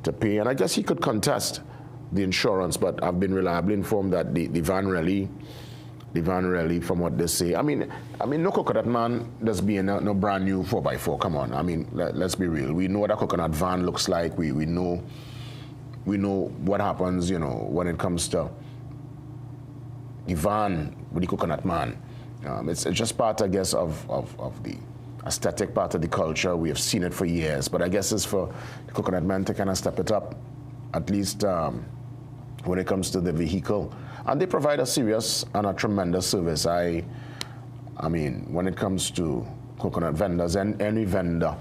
to pay. And I guess he could contest the insurance, but I've been reliably informed that the van rally, from what they say, I mean, no Coconut Man does being no brand new 4x4. Come on, I mean, let's be real. We know what a coconut van looks like. We know what happens, you know, when it comes to the van with the Coconut Man. It's just part, I guess, of the aesthetic part of the culture. We have seen it for years, but I guess it's for the Coconut Man to kind of step it up, at least when it comes to the vehicle. And they provide a serious and a tremendous service. I mean, when it comes to coconut vendors and any vendor,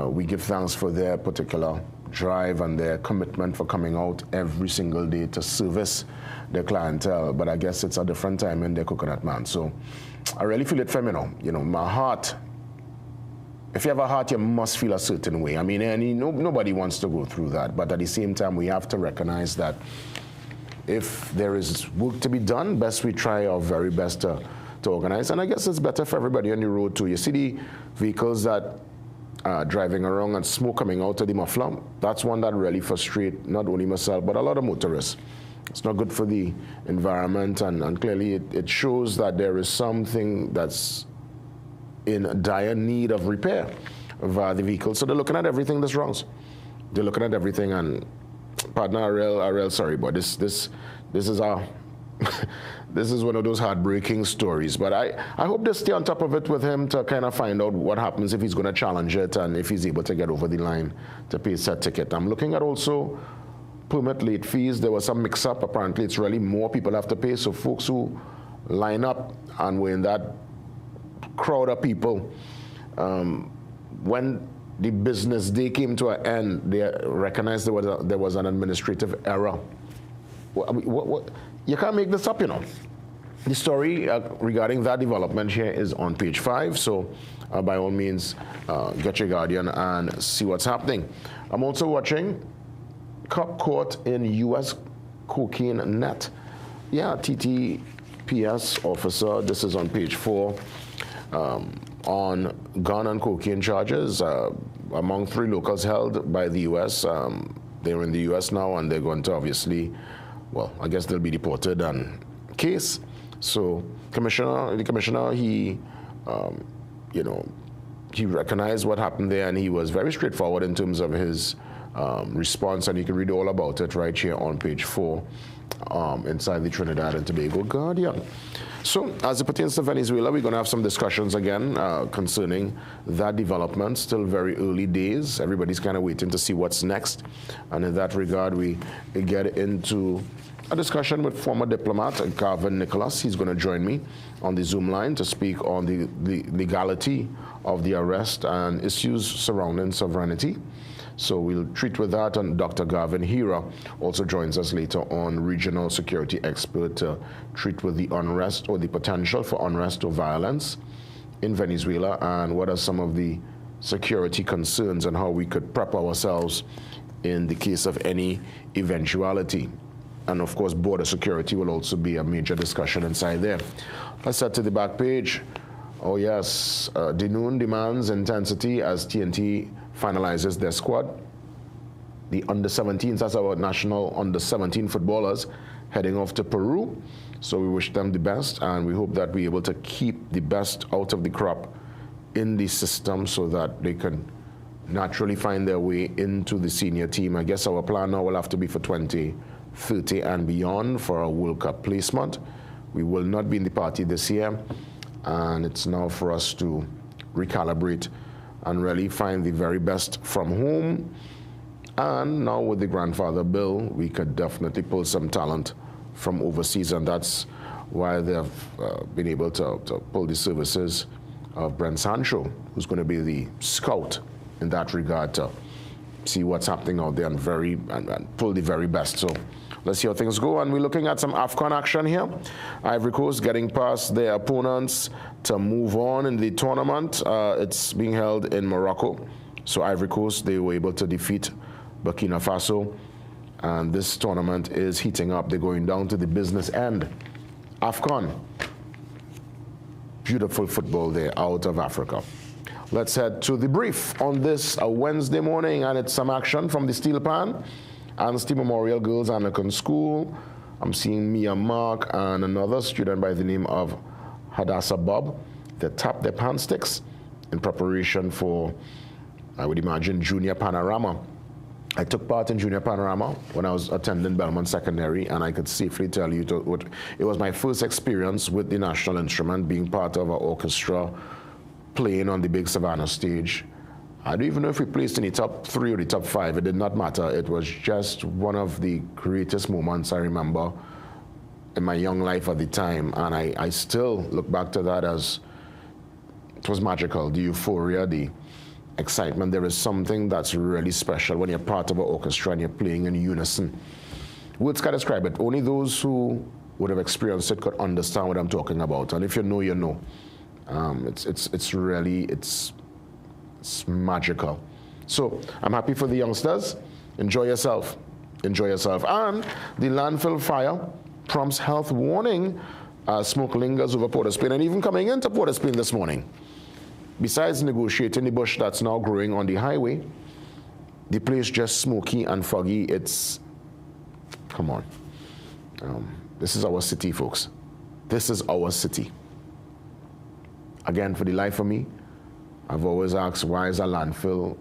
we give thanks for their particular drive and their commitment for coming out every single day to service their clientele. But I guess it's a different time in their Coconut Man. So I really feel it from, you know, my heart. If you have a heart, you must feel a certain way. I mean, nobody wants to go through that. But at the same time, we have to recognize that if there is work to be done, best we try our very best to organize. And I guess it's better for everybody on the road too. You see the vehicles that are driving around and smoke coming out of the muffler. That's one that really frustrates not only myself, but a lot of motorists. It's not good for the environment, and clearly it shows that there is something that's in dire need of repair via the vehicle. So they're looking at everything that's wrong. They're looking at everything, and partner, I real sorry, but this is our this is one of those heartbreaking stories. But I hope they stay on top of it with him to kind of find out what happens if he's going to challenge it and if he's able to get over the line to pay said ticket. I'm looking at also permit late fees. There was some mix-up. Apparently, it's really more people have to pay. So folks who line up and were in that crowd of people, when the business day came to an end, they recognized there was an administrative error. What, you can't make this up, you know. The story regarding that development here is on page 5, so by all means, get your Guardian and see what's happening. I'm also watching cop caught in U.S. cocaine net. Yeah, TTPS officer, this is on page 4, on gun and cocaine charges among 3 locals held by the U.S. They're in the U.S. now, and they're going to obviously, well, I guess they'll be deported and case. So the commissioner, he, you know, he recognized what happened there, and he was very straightforward in terms of his response, and you can read all about it right here on page 4 inside the Trinidad and Tobago Guardian. So as it pertains to Venezuela, we're going to have some discussions again concerning that development. Still very early days. Everybody's kind of waiting to see what's next. And in that regard, we get into a discussion with former diplomat Garvin Nicholas. He's going to join me on the Zoom line to speak on the legality of the arrest and issues surrounding sovereignty. So we'll treat with that, and Dr. Garvin Hira also joins us later on, regional security expert, to treat with the unrest or the potential for unrest or violence in Venezuela, and what are some of the security concerns and how we could prep ourselves in the case of any eventuality. And of course, border security will also be a major discussion inside there. Let's head to the back page. Oh yes, Dinoon demands intensity as TNT finalizes their squad. The under-17s, that's our national under-17 footballers, heading off to Peru. So we wish them the best, and we hope that we're able to keep the best out of the crop in the system so that they can naturally find their way into the senior team. I guess our plan now will have to be for 2030 and beyond for a World Cup placement. We will not be in the party this year, and it's now for us to recalibrate and really find the very best from home. And now with the grandfather bill, we could definitely pull some talent from overseas, and that's why they've been able to pull the services of Brent Sancho, who's going to be the scout in that regard to see what's happening out there and pull the very best. So let's see how things go. And we're looking at some AFCON action here. Ivory Coast getting past their opponents to move on in the tournament. It's being held in Morocco. So Ivory Coast, they were able to defeat Burkina Faso. And this tournament is heating up. They're going down to the business end. AFCON. Beautiful football there out of Africa. Let's head to the brief on this Wednesday morning, and it's some action from the Steel Pan Anstey Memorial Girls Anglican School. I'm seeing Mia Mark and another student by the name of Hadassah Bob. They tap their pan sticks in preparation for, I would imagine, Junior Panorama. I took part in Junior Panorama when I was attending Belmont Secondary, and I could safely tell you it was my first experience with the national instrument, being part of an orchestra, playing on the big Savannah stage. I don't even know if we placed in the top 3 or the top 5. It did not matter. It was just one of the greatest moments I remember in my young life at the time, and I still look back to that as it was magical. The euphoria, the excitement. There is something that's really special when you're part of an orchestra and you're playing in unison. Words can't describe it. Only those who would have experienced it could understand what I'm talking about. And if you know, you know. It's really magical. So I'm happy for the youngsters. Enjoy yourself. Enjoy yourself. And the landfill fire prompts health warning as smoke lingers over Port of Spain, and even coming into Port of Spain this morning. Besides negotiating the bush that's now growing on the highway, the place just smoky and foggy. It's, come on. This is our city, folks. This is our city. Again, for the life of me, I've always asked, why is a landfill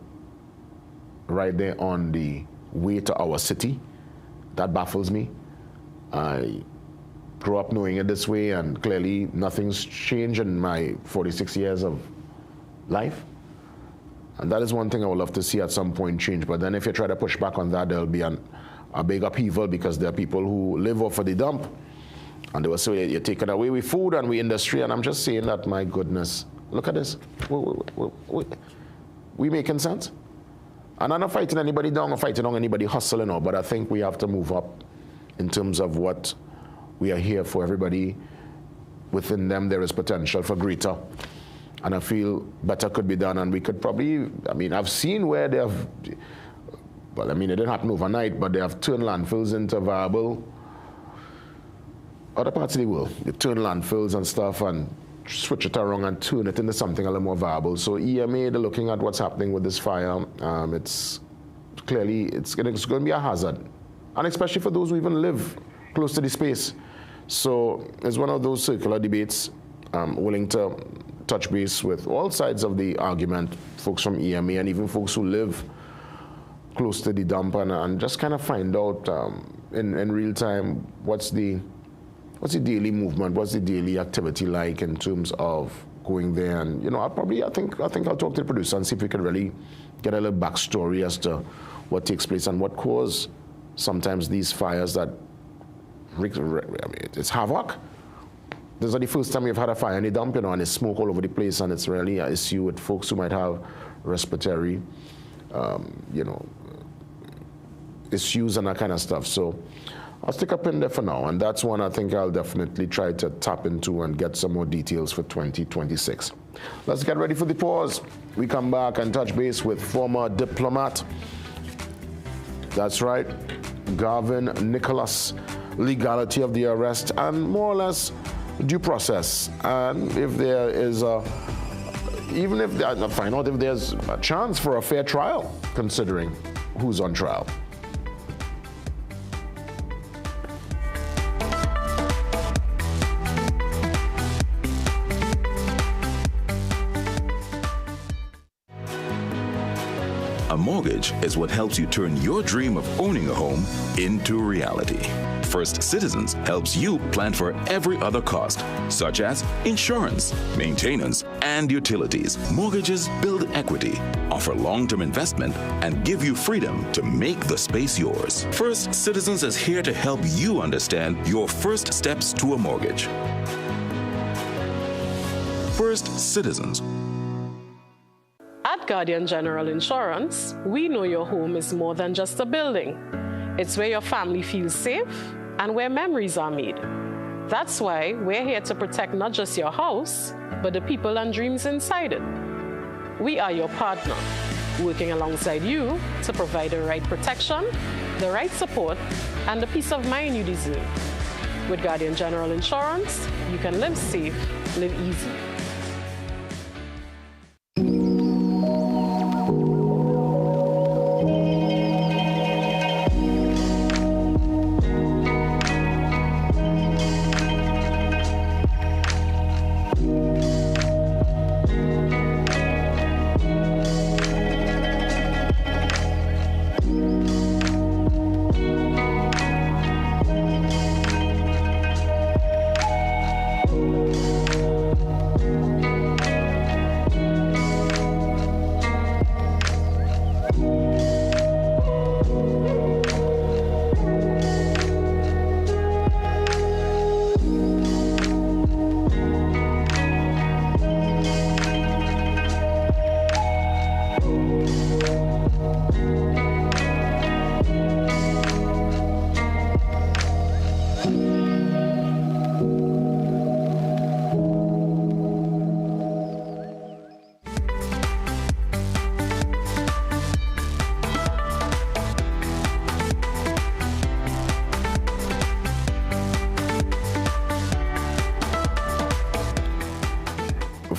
right there on the way to our city? That baffles me. I grew up knowing it this way, and clearly nothing's changed in my 46 years of life. And that is one thing I would love to see at some point change. But then if you try to push back on that, there'll be a big upheaval, because there are people who live off of the dump. And they will say, you're taking away with food and with industry. And I'm just saying that, my goodness, look at this. We making sense? And I'm not fighting anybody down or fighting on anybody hustling, but I think we have to move up in terms of what we are here for. Everybody within them, there is potential for greater. And I feel better could be done. And we could probably, I mean, I've seen where they have, well, I mean, it didn't happen overnight, but they have turned landfills into viable. Other parts of the world, they turn landfills and stuff and switch it around and turn it into something a little more viable. So EMA, they're looking at what's happening with this fire. It's clearly, it's going to be a hazard. And especially for those who even live close to the space. So it's one of those circular debates. Willing to touch base with all sides of the argument, folks from EMA and even folks who live close to the dump, and just kind of find out in real time what's the daily movement, what's the daily activity like in terms of going there. And I think I'll talk to the producer and see if we can really get a little backstory as to what takes place and what cause sometimes these fires that it's havoc. This is the first time we've had a fire in the dump, and there's smoke all over the place, and it's really an issue with folks who might have respiratory, issues and that kind of stuff. So I'll stick up in there for now, and that's one I think I'll definitely try to tap into and get some more details for 2026. Let's get ready for the pause. We come back and touch base with former diplomat. That's right, Garvin Nicholas, legality of the arrest, and more or less due process, and if there is find out if there's a chance for a fair trial, considering who's on trial. A mortgage is what helps you turn your dream of owning a home into reality. First Citizens helps you plan for every other cost, such as insurance, maintenance, and utilities. Mortgages build equity, offer long-term investment, and give you freedom to make the space yours. First Citizens is here to help you understand your first steps to a mortgage. First Citizens. At Guardian General Insurance, we know your home is more than just a building. It's where your family feels safe and where memories are made. That's why we're here to protect not just your house, but the people and dreams inside it. We are your partner, working alongside you to provide the right protection, the right support, and the peace of mind you deserve. With Guardian General Insurance, you can live safe, live easy.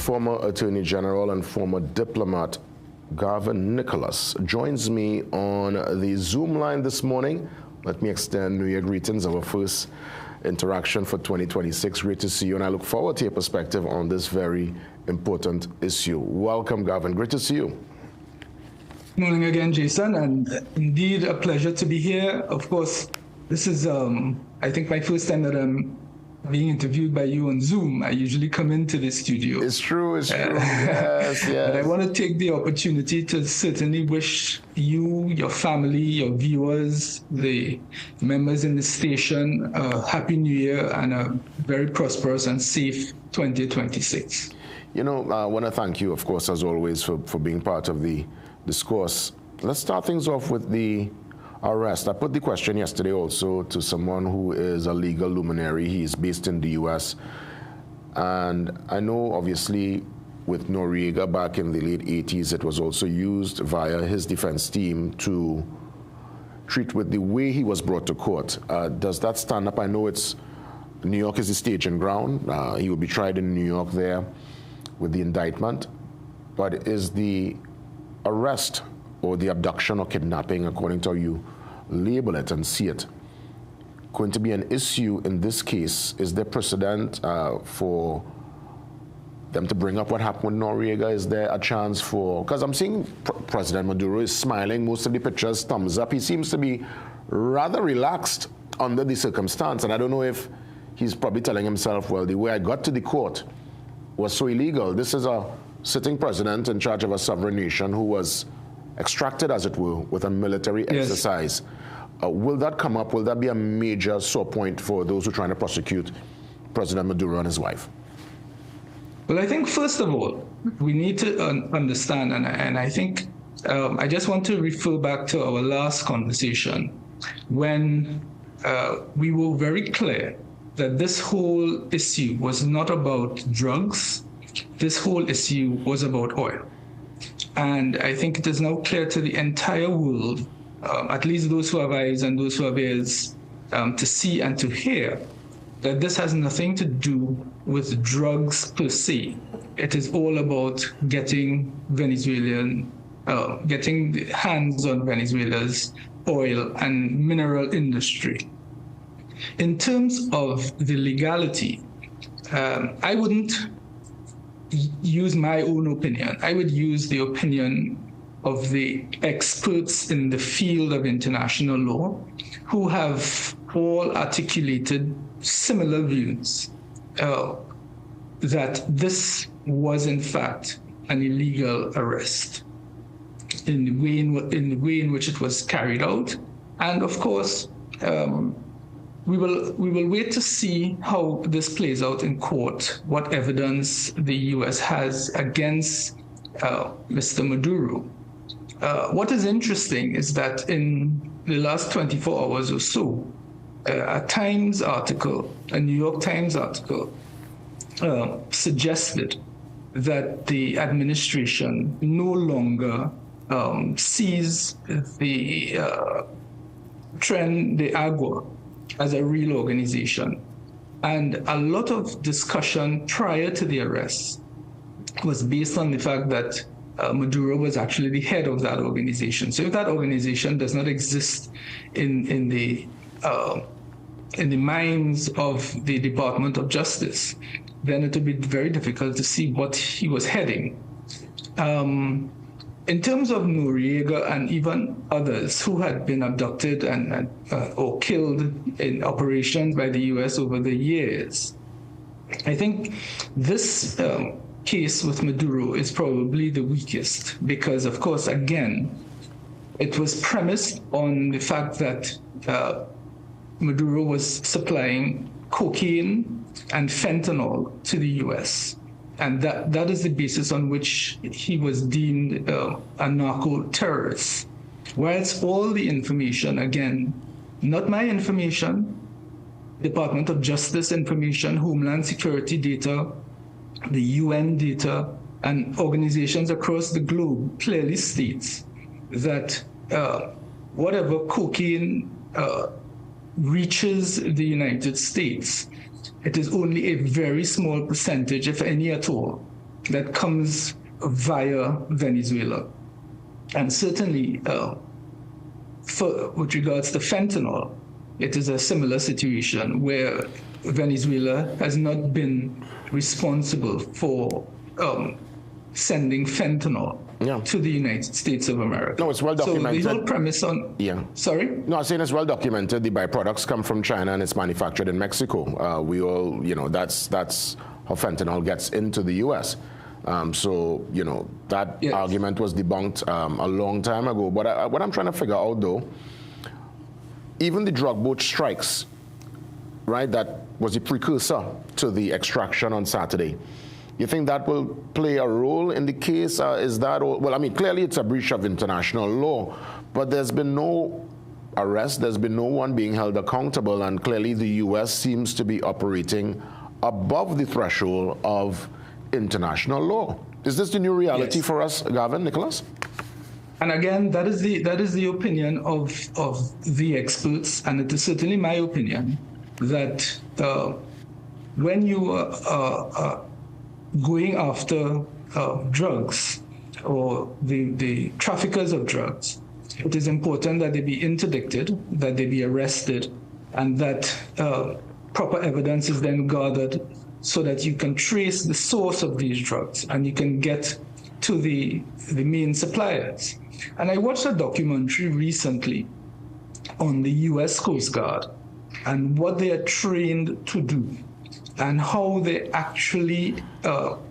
former Attorney General and former diplomat Garvin Nicholas joins me on the Zoom line this morning. Let me extend New Year greetings, our first interaction for 2026. Great to see you, and I look forward to your perspective on this very important issue. Welcome, Garvin. Great to see you. Good morning again, Jason, and indeed a pleasure to be here. Of course, this is, I think, my first time that I'm being interviewed by you on Zoom. I usually come into the studio. It's true, it's true. Yes, yes. But I want to take the opportunity to certainly wish you, your family, your viewers, the members in the station, a Happy New Year and a very prosperous and safe 2026. You know, I want to thank you, of course, as always, for being part of the discourse. Let's start things off with the arrest. I put the question yesterday also to someone who is a legal luminary. He's based in the U.S. And I know, obviously, with Noriega back in the late 80s, it was also used via his defense team to treat with the way he was brought to court. Does that stand up? I know New York is the staging ground. He will be tried in New York there with the indictment. But is the arrest or the abduction or kidnapping, according to how you label it and see it, going to be an issue in this case? Is there precedent for them to bring up what happened with Noriega? Is there a chance for, because I'm seeing President Maduro is smiling, most of the pictures thumbs up. He seems to be rather relaxed under the circumstance, and I don't know if he's probably telling himself, well, the way I got to the court was so illegal. This is a sitting president in charge of a sovereign nation who was extracted, as it were, with a military exercise. Will that come up? Will that be a major sore point for those who are trying to prosecute President Maduro and his wife? Well, I think, first of all, we need to understand, and I think I just want to refer back to our last conversation when we were very clear that this whole issue was not about drugs. This whole issue was about oil. And I think it is now clear to the entire world, at least those who have eyes and those who have ears, to see and to hear, that this has nothing to do with drugs per se. It is all about getting getting the hands on Venezuela's oil and mineral industry. In terms of the legality, I wouldn't use my own opinion. I would use the opinion of the experts in the field of international law who have all articulated similar views that this was in fact an illegal arrest in the way in which it was carried out. And of course, we will wait to see how this plays out in court, what evidence the U.S. has against Mr. Maduro. What is interesting is that in the last 24 hours or so, a Times article, a New York Times article, suggested that the administration no longer sees the Tren de Agua as a real organization. And a lot of discussion prior to the arrest was based on the fact that Maduro was actually the head of that organization. So if that organization does not exist in the minds of the Department of Justice, then it would be very difficult to see what he was heading. In terms of Noriega and even others who had been abducted and or killed in operations by the U.S. over the years, I think this case with Maduro is probably the weakest because, of course, again, it was premised on the fact that Maduro was supplying cocaine and fentanyl to the U.S. And that is the basis on which he was deemed a narco-terrorist. Whilst all the information, again, not my information, Department of Justice information, Homeland Security data, the UN data, and organizations across the globe clearly states that whatever cocaine reaches the United States, it is only a very small percentage, if any at all, that comes via Venezuela. And certainly, with regards to fentanyl, it is a similar situation where Venezuela has not been responsible for sending fentanyl to the United States of America. No, it's well documented. So the whole premise on... Yeah. Sorry? No, I'm saying it's well documented. The byproducts come from China and it's manufactured in Mexico. We all, you know, that's how fentanyl gets into the U.S. So, you know, that argument was debunked a long time ago. But what I'm trying to figure out, though, even the drug boat strikes, right, that was the precursor to the extraction on Saturday. You think that will play a role in the case? Is that, well, I mean, clearly it's a breach of international law, but there's been no arrest, there's been no one being held accountable, and clearly the U.S. seems to be operating above the threshold of international law. Is this the new reality for us, Gavin, Nicholas? And again, that is the opinion of the experts, and it is certainly my opinion that when you are going after drugs or the traffickers of drugs, it is important that they be interdicted, that they be arrested, and that proper evidence is then gathered so that you can trace the source of these drugs and you can get to the main suppliers. And I watched a documentary recently on the US Coast Guard and what they are trained to do and how they actually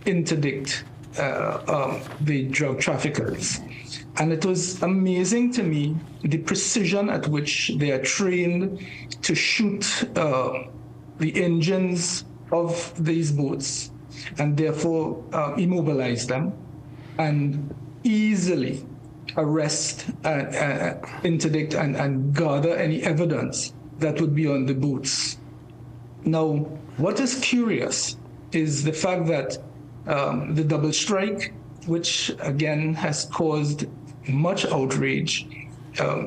interdict the drug traffickers. And it was amazing to me the precision at which they are trained to shoot the engines of these boats and therefore immobilize them and easily arrest, interdict, and gather any evidence that would be on the boats. Now, what is curious is the fact that the double strike, which again has caused much outrage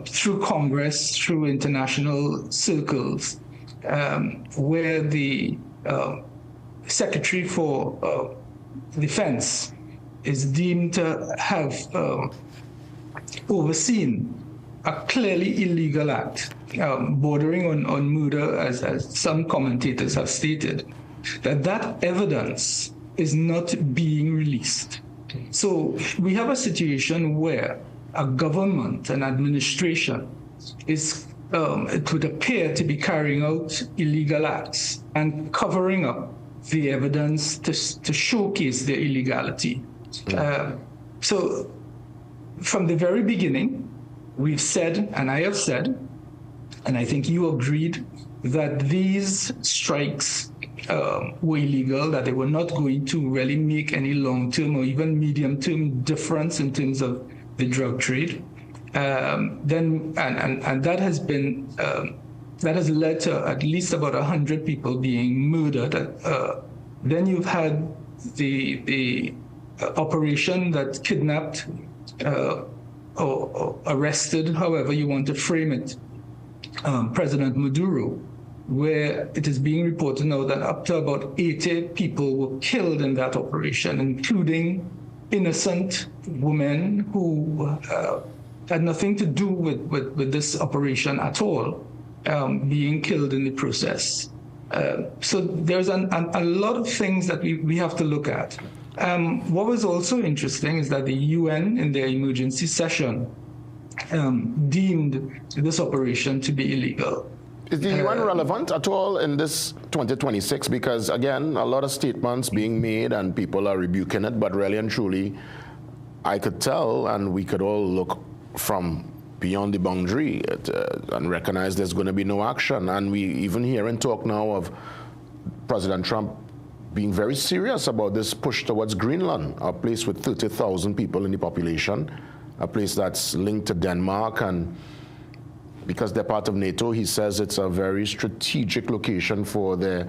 through Congress, through international circles, where the Secretary for Defense is deemed to have overseen a clearly illegal act, bordering on murder, as some commentators have stated, that evidence is not being released. So we have a situation where a government, an administration, is it would appear to be carrying out illegal acts and covering up the evidence to showcase their illegality. So from the very beginning, we've said, and I have said, and I think you agreed, that these strikes were illegal, that they were not going to really make any long-term or even medium-term difference in terms of the drug trade. And that has been that has led to at least about 100 people being murdered. Then you've had the operation that kidnapped or arrested, however you want to frame it, President Maduro, where it is being reported now that up to about 80 people were killed in that operation, including innocent women who had nothing to do with this operation at all, being killed in the process. So there's a lot of things that we have to look at. What was also interesting is that the UN in their emergency session deemed this operation to be illegal. Is the UN relevant at all in this 2026? Because again, a lot of statements being made and people are rebuking it, but really and truly, I could tell, and we could all look from beyond the boundary and recognize there's going to be no action. And we even hear and talk now of President Trump being very serious about this push towards Greenland, a place with 30,000 people in the population, a place that's linked to Denmark, and because they're part of NATO, he says it's a very strategic location for their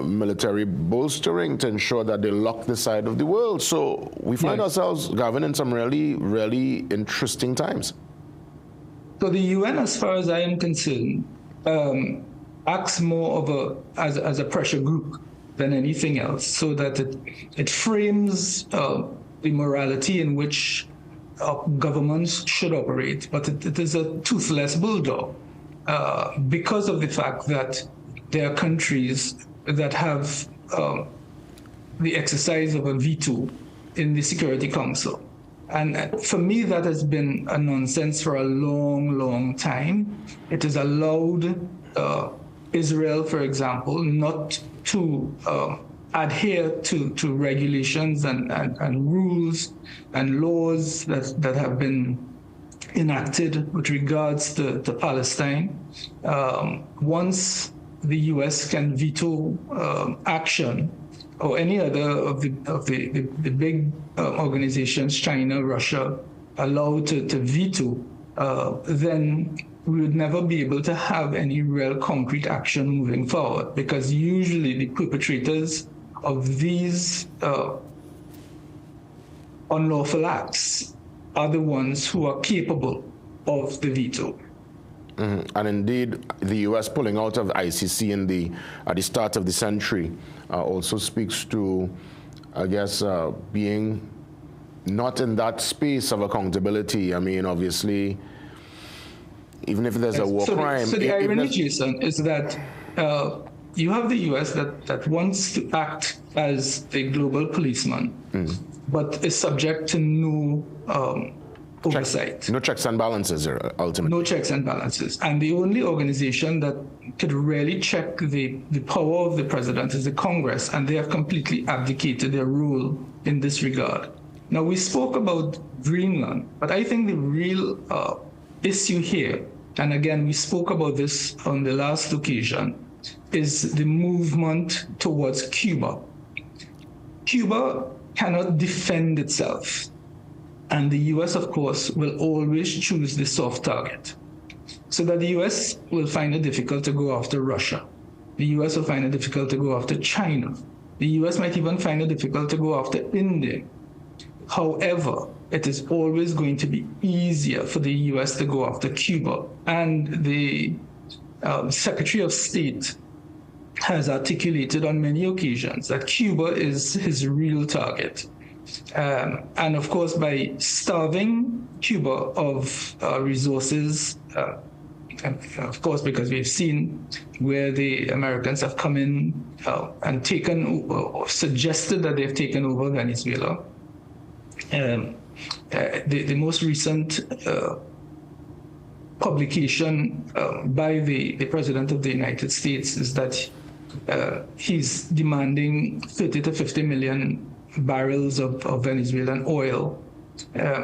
military bolstering to ensure that they lock this side of the world. So we find ourselves, Gavin, in some really, really interesting times. So the UN, as far as I am concerned, acts more of as a pressure group than anything else, so that it frames the morality in which governments should operate. But it is a toothless bulldog because of the fact that there are countries that have the exercise of a veto in the Security Council. And for me, that has been a nonsense for a long, long time. It has allowed Israel, for example, not to adhere to regulations and rules and laws that have been enacted with regards to Palestine. Once the U.S. can veto action, or any other of the big organizations, China, Russia, allowed to veto, then we would never be able to have any real concrete action moving forward, because usually the perpetrators of these unlawful acts are the ones who are capable of the veto. Mm-hmm. And indeed, the U.S. pulling out of ICC at the start of the century also speaks to, I guess, being not in that space of accountability. I mean, obviously, even if there's a war crime. So the irony, Jason, is that you have the U.S. that wants to act as the global policeman, but is subject to no oversight. No checks and balances, ultimately. No checks and balances. And the only organization that could really check the power of the president is the Congress, and they have completely abdicated their role in this regard. Now, we spoke about Greenland, but I think the real issue here, and again, we spoke about this on the last occasion, is the movement towards Cuba. Cuba cannot defend itself. And the U.S., of course, will always choose the soft target. So that the U.S. will find it difficult to go after Russia. The U.S. will find it difficult to go after China. The U.S. might even find it difficult to go after India. However, it is always going to be easier for the U.S. to go after Cuba. And the Secretary of State has articulated on many occasions that Cuba is his real target. And of course, by starving Cuba of resources, of course, because we've seen where the Americans have come in and taken or suggested that they've taken over Venezuela. The most recent publication by the President of the United States is that he's demanding 30 to 50 million barrels of Venezuelan oil,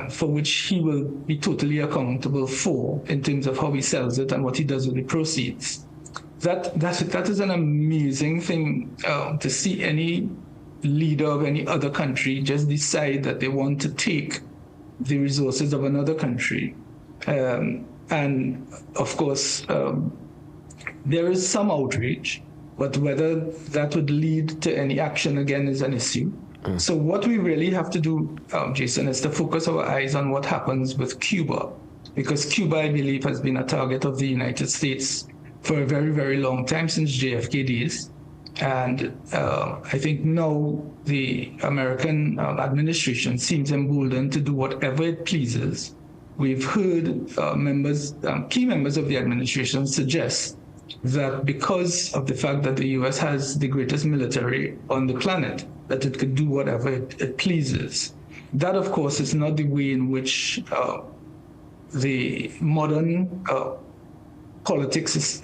for which he will be totally accountable for in terms of how he sells it and what he does with the proceeds. That is an amazing thing to see any leader of any other country just decide that they want to take the resources of another country. And of course, there is some outrage, but whether that would lead to any action again is an issue. So what we really have to do, Jason, is to focus our eyes on what happens with Cuba, because Cuba, I believe, has been a target of the United States for a very, very long time, since JFK days. And I think now the American administration seems emboldened to do whatever it pleases. We've heard key members of the administration suggest that because of the fact that the U.S. has the greatest military on the planet, that it could do whatever it pleases. That, of course, is not the way in which the modern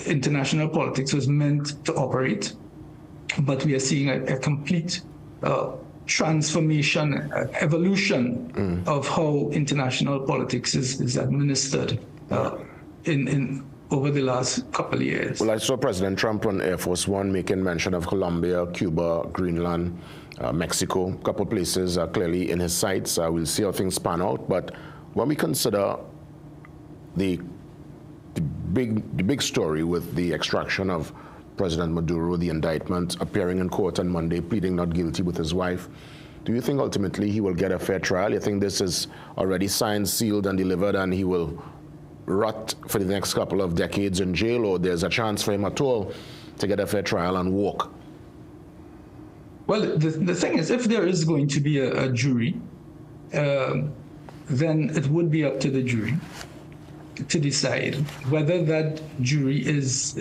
international politics was meant to operate. But we are seeing a complete transformation, evolution of how international politics is administered over the last couple of years. Well, I saw President Trump on Air Force One making mention of Colombia, Cuba, Greenland, Mexico. A couple of places are clearly in his sights. We'll see how things pan out. But when we consider the big story with the extraction of President Maduro, the indictment, appearing in court on Monday, pleading not guilty with his wife, do you think ultimately he will get a fair trial? You think this is already signed, sealed, and delivered, and he will rot for the next couple of decades in jail, or there's a chance for him at all to get a fair trial and walk? Well, the thing is, if there is going to be a jury, then it would be up to the jury to decide whether that jury is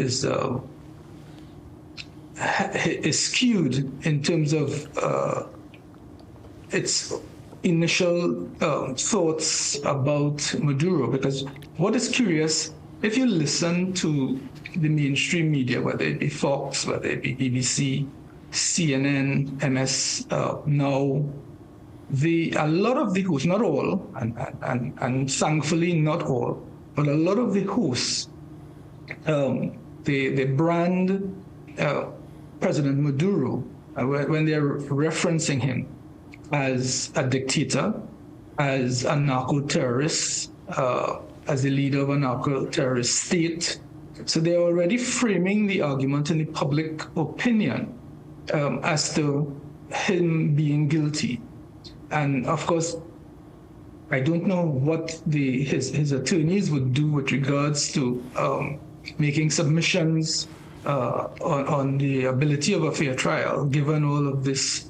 skewed in terms of its initial thoughts about Maduro. Because what is curious, if you listen to the mainstream media, whether it be Fox, whether it be BBC, CNN, MS Now, a lot of the hosts, not all, and thankfully not all, but a lot of the hosts, they brand President Maduro when they're referencing him as a dictator, as a narco-terrorist, as a leader of a narco-terrorist state. So they're already framing the argument in the public opinion as to him being guilty. And of course, I don't know what his attorneys would do with regards to making submissions on the ability of a fair trial, given all of this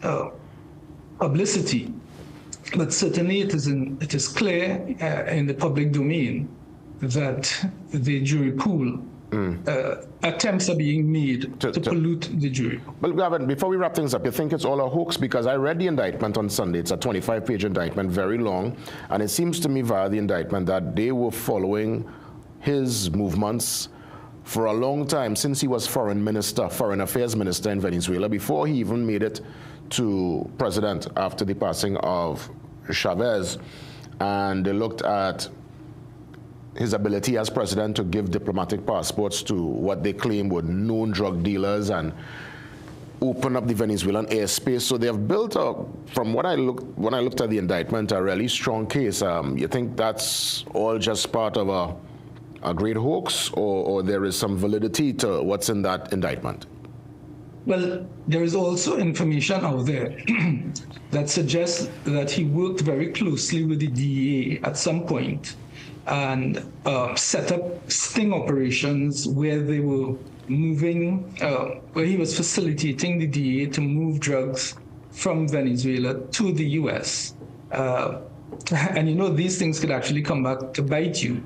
publicity. But certainly it is clear in the public domain that the jury pool attempts are being made to pollute the jury. Well, Gavin, before we wrap things up, you think it's all a hoax? Because I read the indictment on Sunday. It's a 25-page indictment, very long. And it seems to me via the indictment that they were following his movements for a long time, since he was foreign affairs minister in Venezuela, before he even made it to president after the passing of Chavez. And they looked at his ability as president to give diplomatic passports to what they claim were known drug dealers and open up the Venezuelan airspace. So they have built up, from when I looked at the indictment, a really strong case. You think that's all just part of a great hoax, or there is some validity to what's in that indictment? Well, there is also information out there that suggests that he worked very closely with the DEA at some point and set up sting operations where they were moving, where he was facilitating the DEA to move drugs from Venezuela to the US. And you know, these things could actually come back to bite you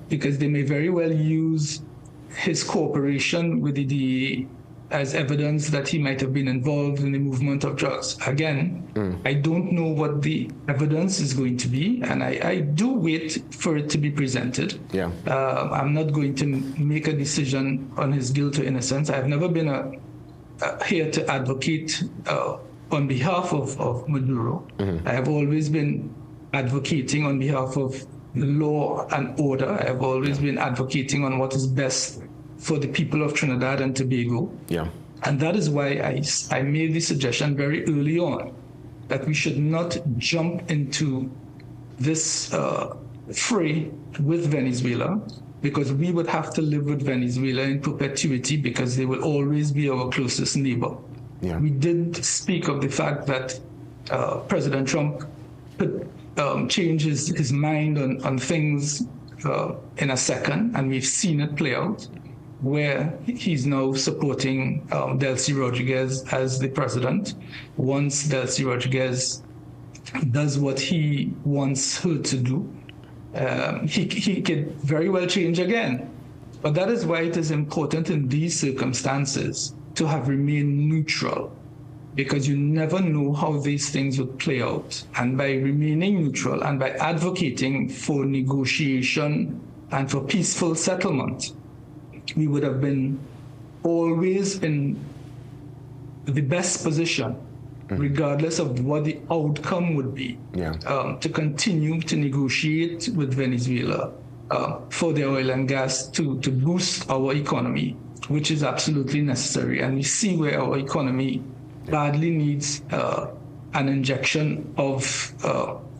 because they may very well use his cooperation with the DEA as evidence that he might have been involved in the movement of drugs. Again, I don't know what the evidence is going to be, and I do wait for it to be presented. Yeah. I'm not going to make a decision on his guilt or innocence. I've never been here to advocate on behalf of Maduro. I have always been advocating on behalf of law and order. I have always been advocating on what is best for the people of Trinidad and Tobago. Yeah. And that is why I made the suggestion very early on that we should not jump into this fray with Venezuela, because we would have to live with Venezuela in perpetuity because they will always be our closest neighbor. Yeah. We did speak of the fact that President Trump could change his mind on things in a second, and we've seen it play out, where he's now supporting Delcy Rodriguez as the president. Once Delcy Rodriguez does what he wants her to do, he could very well change again. But that is why it is important in these circumstances to have remained neutral, because you never know how these things would play out. And by remaining neutral and by advocating for negotiation and for peaceful settlement, we would have been always in the best position, regardless of what the outcome would be, to continue to negotiate with Venezuela for the oil and gas to boost our economy, which is absolutely necessary. And we see where our economy badly needs an injection of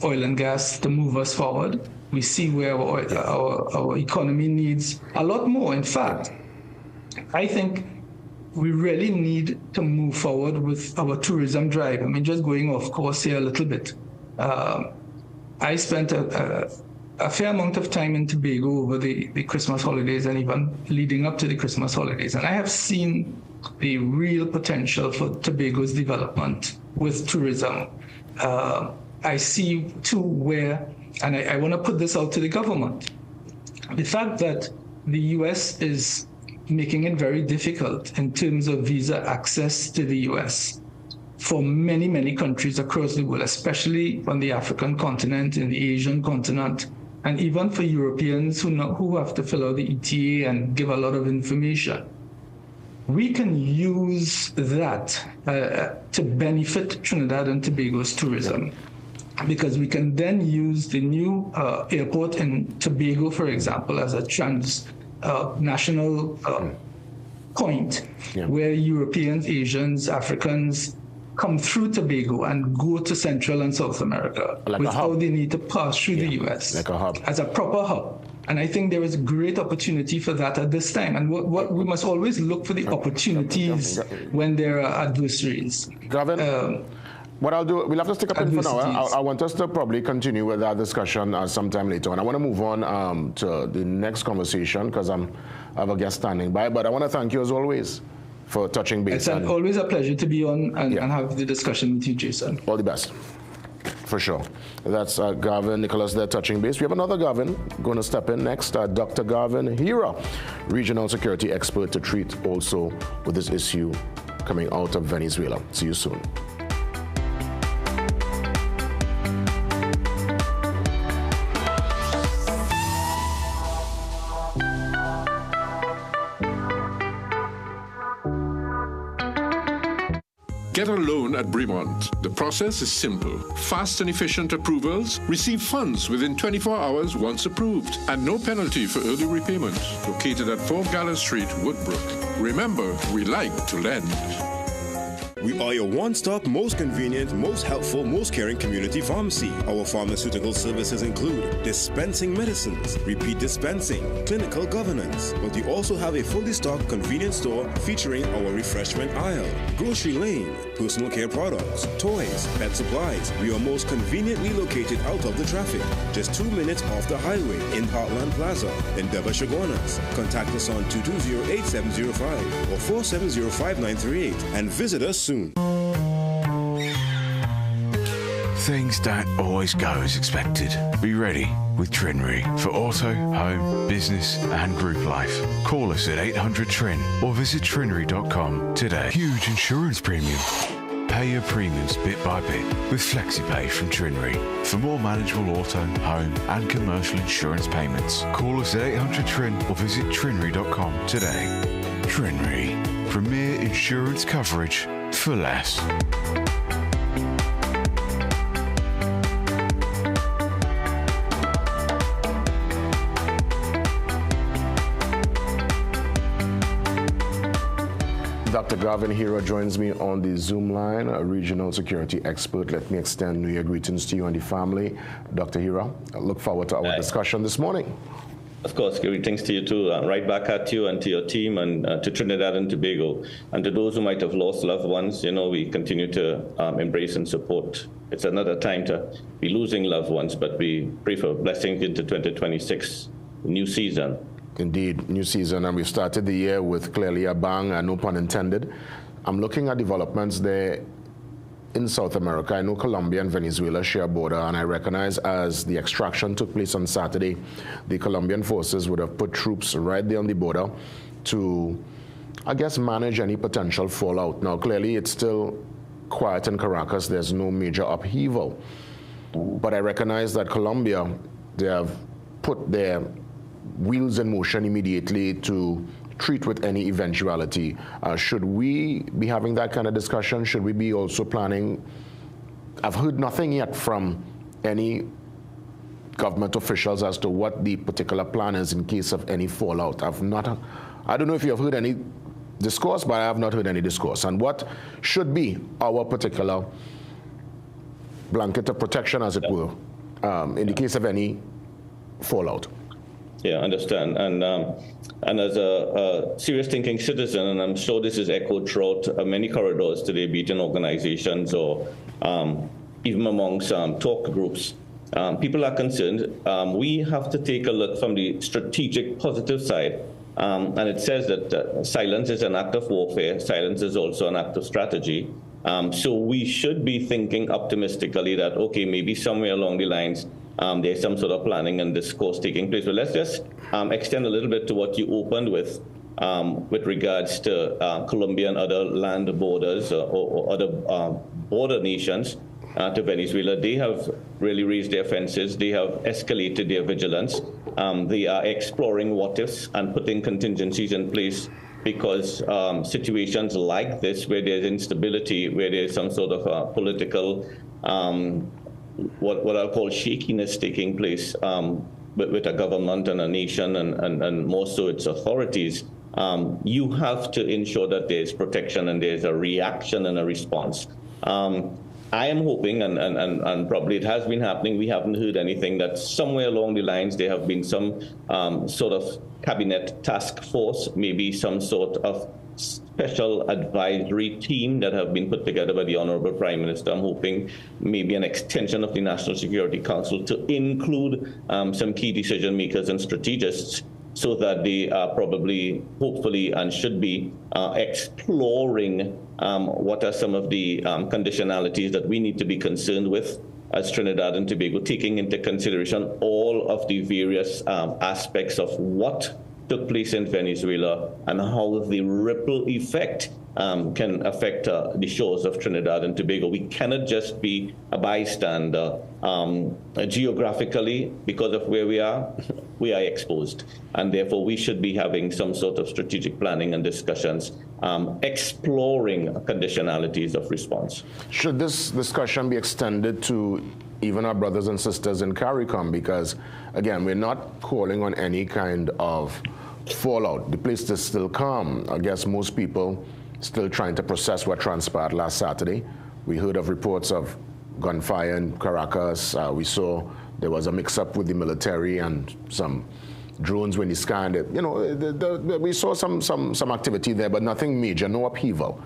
oil and gas to move us forward. We see where our economy needs a lot more. In fact, I think we really need to move forward with our tourism drive. I mean, just going off course here a little bit. I spent a a fair amount of time in Tobago over the Christmas holidays and even leading up to the Christmas holidays. And I have seen the real potential for Tobago's development with tourism. I see too where, and I want to put this out to the government, the fact that the US is making it very difficult in terms of visa access to the US for many, many countries across the world, especially on the African continent, in the Asian continent, and even for Europeans who have to fill out the ETA and give a lot of information. We can use that to benefit Trinidad and Tobago's tourism, because we can then use the new airport in Tobago, for example, as a national point where Europeans, Asians, Africans come through Tobago and go to Central and South America without they need to pass through the US like a hub. As a proper hub. And I think there is great opportunity for that at this time. And what we must always look for the opportunities when there are adversaries. Gavin, what I'll do, we'll have to stick up in for now. I want us to probably continue with that discussion sometime later. And I want to move on to the next conversation because I have a guest standing by. But I want to thank you as always for touching base. It's always a pleasure to be on and have the discussion with you, Jason. All the best. For sure. That's Gavin Nicholas there touching base. We have another Gavin going to step in next, Dr. Gavin Hira, regional security expert to treat also with this issue coming out of Venezuela. See you soon. Get a loan at Bremont. The process is simple. Fast and efficient approvals. Receive funds within 24 hours once approved. And no penalty for early repayment. Located at 4 Gallo Street, Woodbrook. Remember, we like to lend. We are your one-stop, most convenient, most helpful, most caring community pharmacy. Our pharmaceutical services include dispensing medicines, repeat dispensing, clinical governance. But we also have a fully stocked convenience store featuring our refreshment aisle, grocery lane, personal care products, toys, pet supplies. We are most conveniently located out of the traffic, just 2 minutes off the highway in Heartland Plaza in Deba Chaguanas. Contact us on 220-8705 or 470-5938 and visit us soon. Things don't always go as expected. Be ready with Trinry for auto, home, business and group life. Call us at 800-TRIN or visit trinry.com today. Huge insurance premium. Pay your premiums bit by bit with FlexiPay from Trinry. For more manageable auto, home and commercial insurance payments, call us at 800-TRIN or visit trinry.com today. Trinry. Premier insurance coverage for less. Dr. Gavin Hira joins me on the Zoom line, a regional security expert. Let me extend New Year greetings to you and the family. Dr. Hira, I look forward to our discussion this morning. Of course, greetings to you too. Right back at you and to your team and to Trinidad and Tobago. And to those who might have lost loved ones, we continue to embrace and support. It's another time to be losing loved ones, but we pray for blessings into 2026, new season. Indeed, new season, and we've started the year with clearly a bang, no pun intended. I'm looking at developments there in South America. I know Colombia and Venezuela share a border, and I recognize as the extraction took place on Saturday, the Colombian forces would have put troops right there on the border to, I guess, manage any potential fallout. Now, clearly, it's still quiet in Caracas. There's no major upheaval. But I recognize that Colombia, they have put their wheels in motion immediately to treat with any eventuality. Should we be having that kind of discussion? Should we be also planning? I've heard nothing yet from any government officials as to what the particular plan is in case of any fallout. I don't know if you have heard any discourse, but I have not heard any discourse. And what should be our particular blanket of protection, as it were, in the case of any fallout? Yeah, I understand. And as a serious thinking citizen, and I'm sure this is echoed throughout many corridors today, be it in organizations or even amongst talk groups, people are concerned. We have to take a look from the strategic positive side. And it says that silence is an act of warfare. Silence is also an act of strategy. So we should be thinking optimistically that, okay, maybe somewhere along the lines, there's some sort of planning and discourse taking place. But let's just extend a little bit to what you opened with regards to Colombia and other land borders or other border nations to Venezuela. They have really raised their fences. They have escalated their vigilance. They are exploring what ifs and putting contingencies in place because situations like this, where there's instability, where there's some sort of political, what I'll call shakiness taking place with a government and a nation and more so its authorities, you have to ensure that there's protection and there's a reaction and a response. I am hoping, and probably it has been happening, we haven't heard anything, that somewhere along the lines there have been some sort of cabinet task force, maybe some sort of special advisory team that have been put together by the Honorable Prime Minister. I'm hoping maybe an extension of the National Security Council to include some key decision makers and strategists so that they are probably, hopefully, and should be exploring what are some of the conditionalities that we need to be concerned with as Trinidad and Tobago, taking into consideration all of the various aspects of what took place in Venezuela and how the ripple effect can affect the shores of Trinidad and Tobago. We cannot just be a bystander. Geographically, because of where we are exposed. And therefore, we should be having some sort of strategic planning and discussions, exploring conditionalities of response. Should this discussion be extended to even our brothers and sisters in CARICOM? Because, again, we're not calling on any kind of fallout. The place is still calm. I guess most people still trying to process what transpired last Saturday. We heard of reports of gunfire in Caracas. We saw there was a mix-up with the military and some drones when they scanned it. You know, we saw some activity there, but nothing major, no upheaval.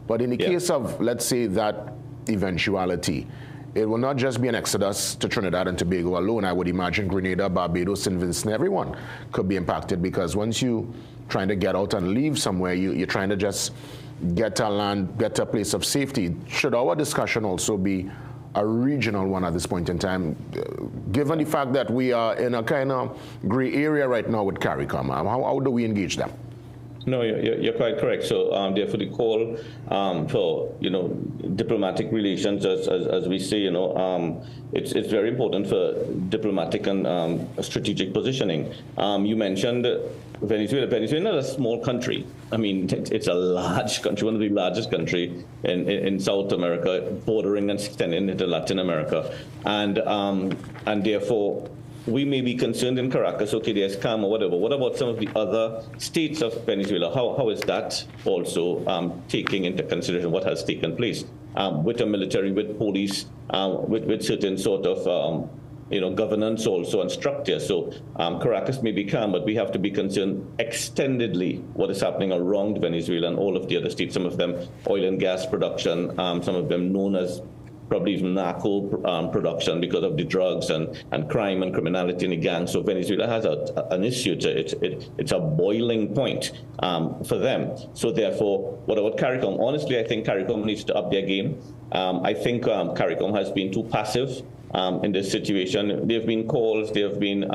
But in the case of, let's say, that eventuality, it will not just be an exodus to Trinidad and Tobago alone. I would imagine Grenada, Barbados, St. Vincent, everyone could be impacted, because once you trying to get out and leave somewhere, you're trying to just get to land, get to a place of safety. Should our discussion also be a regional one at this point in time, given the fact that we are in a kind of gray area right now with CARICOM? How do we engage them? No, you're quite correct. So therefore the call for, diplomatic relations, as we say, it's very important for diplomatic and strategic positioning. You mentioned Venezuela. Venezuela is a small country. I mean, it's a large country, one of the largest country in South America, bordering and extending into Latin America, and therefore, we may be concerned in Caracas, okay, there's calm or whatever. What about some of the other states of Venezuela? How is that also taking into consideration what has taken place with the military, with police, with certain sort of governance also and structure? So Caracas may be calm, but we have to be concerned extendedly what is happening around Venezuela and all of the other states, some of them oil and gas production, some of them known as probably even narco production because of the drugs and crime and criminality in the gangs. So Venezuela has an issue. It's a boiling point for them. So therefore, what about CARICOM? Honestly, I think CARICOM needs to up their game. I think CARICOM has been too passive in this situation. There have been calls, there have been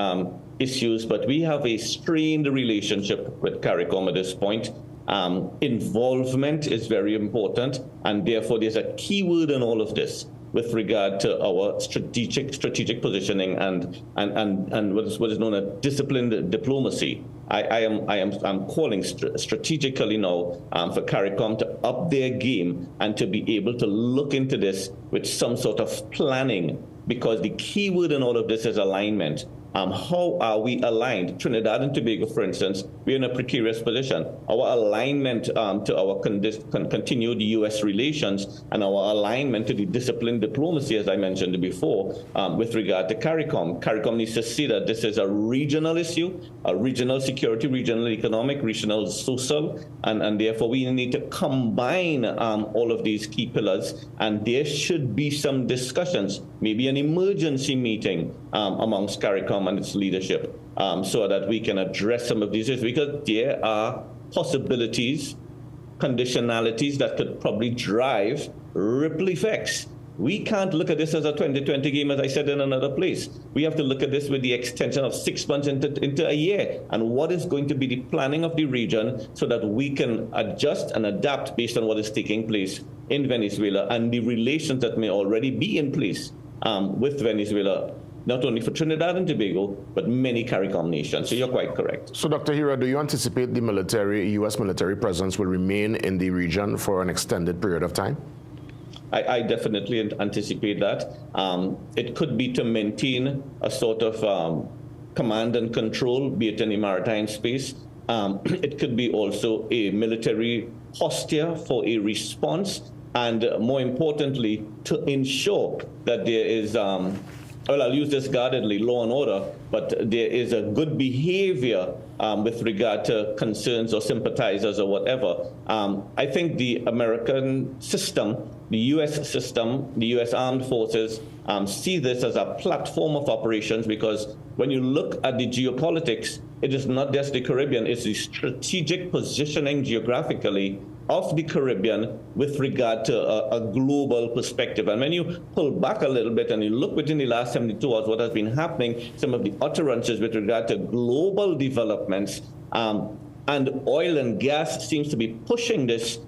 issues, but we have a strained relationship with CARICOM at this point. Involvement is very important, and therefore there's a key word in all of this with regard to our strategic positioning and what is known as disciplined diplomacy. I'm calling strategically now for CARICOM to up their game and to be able to look into this with some sort of planning, because the key word in all of this is alignment. how are we aligned? Trinidad and Tobago, for instance, we're in a precarious position. Our alignment to our continued U.S. relations and our alignment to the disciplined diplomacy, as I mentioned before, with regard to CARICOM. CARICOM needs to see that this is a regional issue, a regional security, regional economic, regional social, and therefore we need to combine all of these key pillars, and there should be some discussions, maybe an emergency meeting amongst CARICOM and its leadership, so that we can address some of these issues, because there are possibilities, conditionalities that could probably drive ripple effects. We can't look at this as a 2020 game, as I said in another place. We have to look at this with the extension of 6 months into a year, and what is going to be the planning of the region so that we can adjust and adapt based on what is taking place in Venezuela and the relations that may already be in place with Venezuela, not only for Trinidad and Tobago, but many CARICOM nations. So you're quite correct. So, Dr. Hira, do you anticipate the U.S. military presence will remain in the region for an extended period of time? I definitely anticipate that. It could be to maintain a sort of command and control, be it in the maritime space. It could be also a military posture for a response, and more importantly, to ensure that there is well, I'll use this guardedly, law and order, but there is a good behavior with regard to concerns or sympathizers or whatever. I think the American system, the U.S. system, the U.S. armed forces see this as a platform of operations, because when you look at the geopolitics, it is not just the Caribbean, it's the strategic positioning geographically of the Caribbean with regard to a global perspective. And when you pull back a little bit and you look within the last 72 hours what has been happening, some of the utterances with regard to global developments, and oil and gas seems to be pushing this.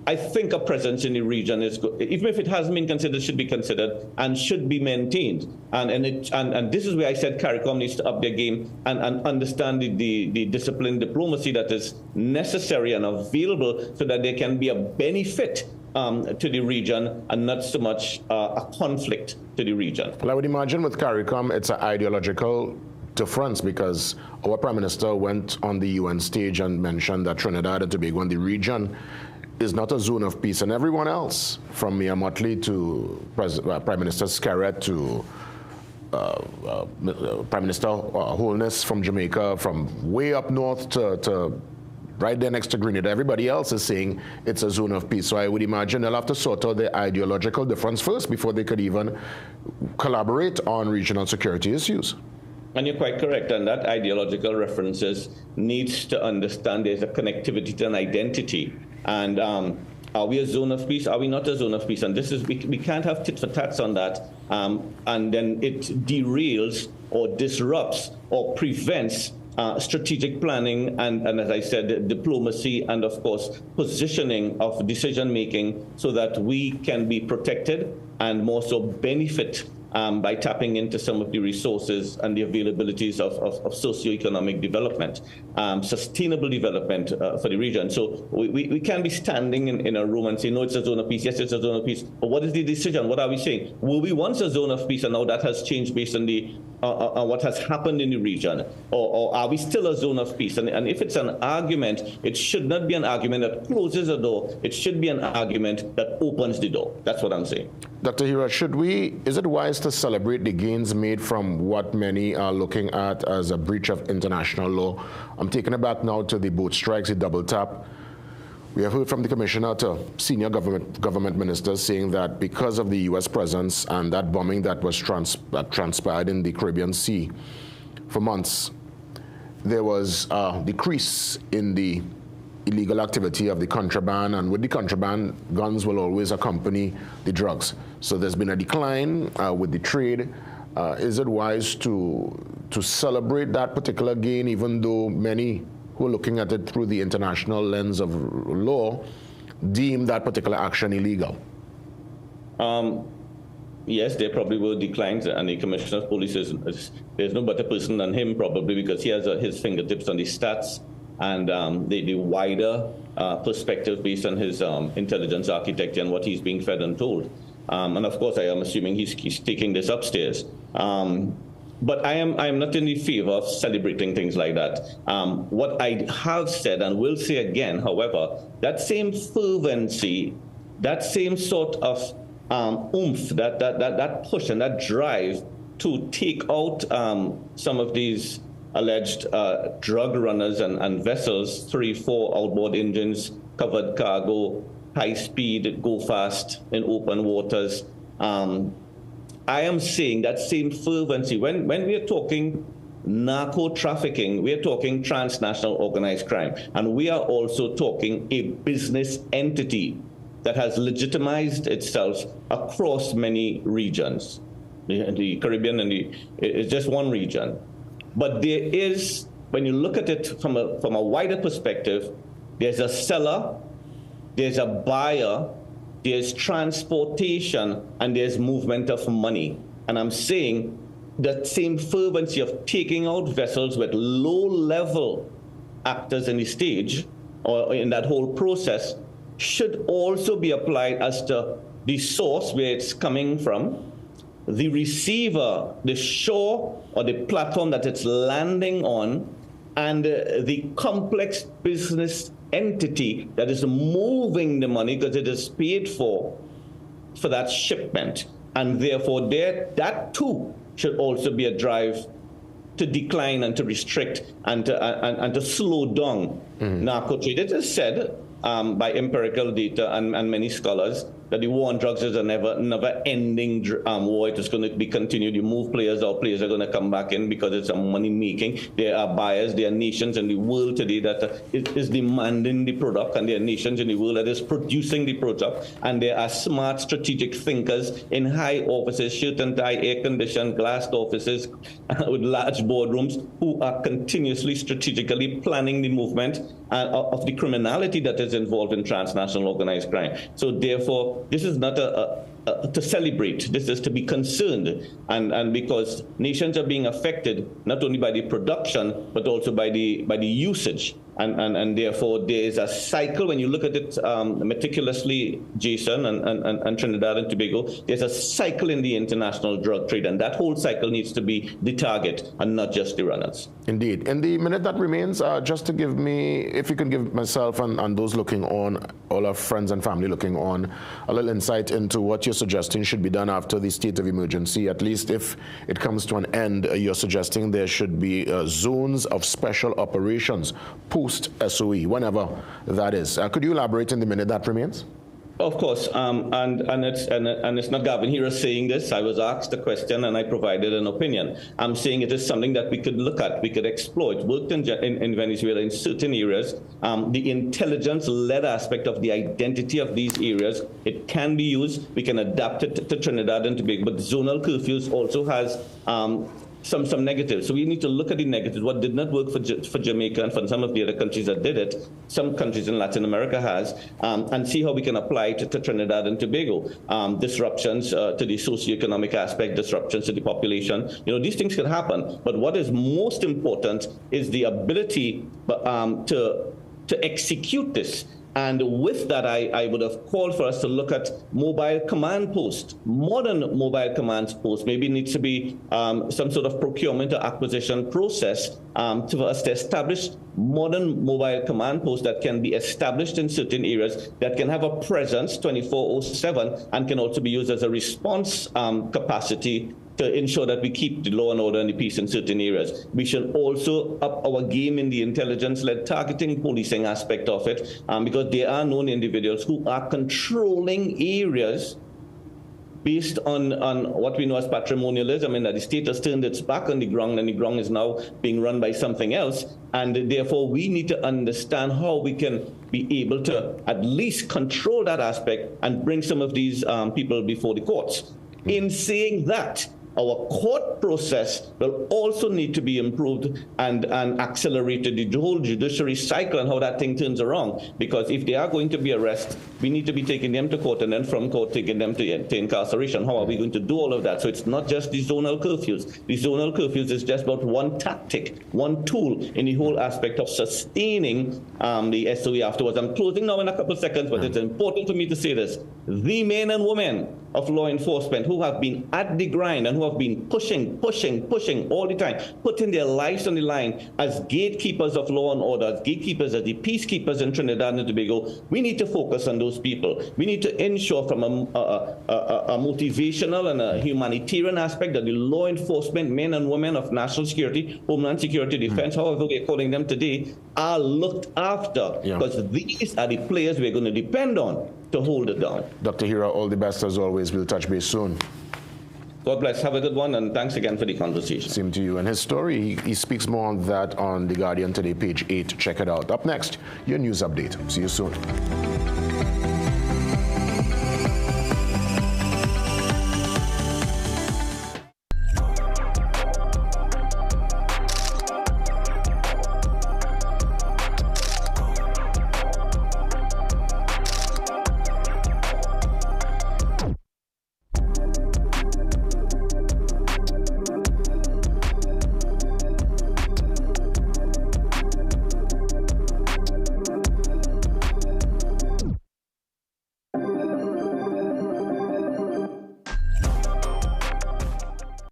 I think a presence in the region is good. Even if it hasn't been considered, should be considered and should be maintained. And this is where I said CARICOM needs to up their game and understand the disciplined diplomacy that is necessary and available so that there can be a benefit to the region and not so much a conflict to the region. Well, I would imagine with CARICOM, it's an ideological difference, because our Prime Minister went on the UN stage and mentioned that Trinidad and Tobago and the region is not a zone of peace, and everyone else, from Mia Mottley to Prime Minister Skerrit to Prime Minister Holness from Jamaica, from way up north to right there next to Grenada, everybody else is saying it's a zone of peace. So I would imagine they'll have to sort out the ideological difference first before they could even collaborate on regional security issues. And you're quite correct, and that ideological references needs to understand there's a connectivity to an identity. And are we a zone of peace? Are we not a zone of peace? And this is, we can't have tit for tats on that. And then it derails or disrupts or prevents strategic planning and, as I said, diplomacy and, of course, positioning of decision-making so that we can be protected and more so benefit by tapping into some of the resources and the availabilities of socioeconomic development, sustainable development for the region. So we can't be standing in a room and say, no, it's a zone of peace. Yes, it's a zone of peace. But what is the decision? What are we saying? Were we once a zone of peace and now that has changed based on the what has happened in the region? Or are we still a zone of peace? And if it's an argument, it should not be an argument that closes a door. It should be an argument that opens the door. That's what I'm saying. Dr. Hira, is it wise to celebrate the gains made from what many are looking at as a breach of international law? I'm taking it back now to the boat strikes, the double tap. We have heard from the commissioner to senior government ministers saying that because of the U.S. presence and that bombing that was transpired in the Caribbean Sea for months, there was a decrease in the illegal activity of the contraband, and with the contraband, guns will always accompany the drugs. So there's been a decline with the trade. Is it wise to celebrate that particular gain, even though many who are looking at it through the international lens of law deem that particular action illegal? Yes, there probably were declines, and the Commissioner of Police there's no better person than him probably, because he has his fingertips on the stats and the wider perspective based on his intelligence architecture and what he's being fed and told. And of course, I am assuming he's taking this upstairs. But I am not in the favor of celebrating things like that. What I have said and will say again, however, that same fervency, that same sort of oomph, that push and that drive to take out some of these alleged drug runners and vessels, 3-4 outboard engines, covered cargo, high speed, go fast in open waters. I am saying that same fervency. When we are talking narco trafficking, we are talking transnational organized crime. And we are also talking a business entity that has legitimized itself across many regions. The Caribbean is just one region. But there is, when you look at it from a wider perspective, there's a seller, there's a buyer, there's transportation, and there's movement of money. And I'm saying that same fervency of taking out vessels with low-level actors in the stage or in that whole process should also be applied as to the source where it's coming from, the receiver, the shore or the platform that it's landing on, and the complex business entity that is moving the money because it is paid for that shipment. And therefore that too should also be a drive to decline and to restrict and to slow down narco trade. It is said by empirical data and many scholars that the war on drugs is a never-ending war. It is going to be continued. You move players out, players are going to come back in because it's a money-making. There are buyers, there are nations in the world today that is demanding the product, and there are nations in the world that is producing the product. And there are smart strategic thinkers in high offices, shirt and tie, air-conditioned, glassed offices with large boardrooms who are continuously strategically planning the movement of the criminality that is involved in transnational organized crime. So therefore, this is not to celebrate. This is to be concerned, and because nations are being affected not only by the production but also by the usage, and therefore there is a cycle. When you look at it meticulously, Jason and Trinidad and Tobago, there's a cycle in the international drug trade, and that whole cycle needs to be the target and not just the runners. Indeed. In the minute that remains, just to give me, if you can give myself and those looking on, all our friends and family looking on, a little insight into what you're suggesting should be done after the state of emergency. At least if it comes to an end, you're suggesting there should be zones of special operations post-SOE, whenever that is. Could you elaborate in the minute that remains? Of course, and it's not Gavin here saying this. I was asked a question and I provided an opinion. I'm saying it is something that we could look at, we could explore. It worked in Venezuela in certain areas. The intelligence-led aspect of the identity of these areas, it can be used. We can adapt it to Trinidad and Tobago, but zonal curfews also has some negatives. So we need to look at the negatives. What did not work for Jamaica and for some of the other countries that did it, some countries in Latin America has, and see how we can apply it to Trinidad and Tobago. Disruptions to the socioeconomic aspect, disruptions to the population. You know, these things can happen. But what is most important is the ability to execute this. And with that, I would have called for us to look at mobile command posts, modern mobile command posts. Maybe it needs to be some sort of procurement or acquisition process for us to establish modern mobile command posts that can be established in certain areas, that can have a presence 24/7 and can also be used as a response capacity to ensure that we keep the law and order and the peace in certain areas. We should also up our game in the intelligence-led targeting policing aspect of it, because there are known individuals who are controlling areas based on what we know as patrimonialism, and that the state has turned its back on the ground, and the ground is now being run by something else. And therefore, we need to understand how we can be able to at least control that aspect and bring some of these people before the courts. In saying that, our court process will also need to be improved and accelerated, the whole judiciary cycle and how that thing turns around. Because if they are going to be arrested, we need to be taking them to court, and then from court taking them to incarceration. How are we going to do all of that? So it's not just the zonal curfews. The zonal curfews is just about one tactic, one tool in the whole aspect of sustaining the SOE afterwards. I'm closing now in a couple of seconds, but it's important for me to say this. the men and women of law enforcement who have been at the grind and who have been pushing all the time, putting their lives on the line as gatekeepers of law and order, as gatekeepers, as the peacekeepers in Trinidad and Tobago. We need to focus on those people. We need to ensure from a motivational and a humanitarian aspect that the law enforcement men and women of national security, homeland security, defense, however we're calling them today, are looked after, because these are the players we're going to depend on to hold it down. Dr. Hira, all the best as always. We'll touch base soon. God bless. Have a good one, and thanks again for the conversation. Same to you. And his story, he speaks more on that on The Guardian today, page 8. Check it out. Up next, your news update. See you soon.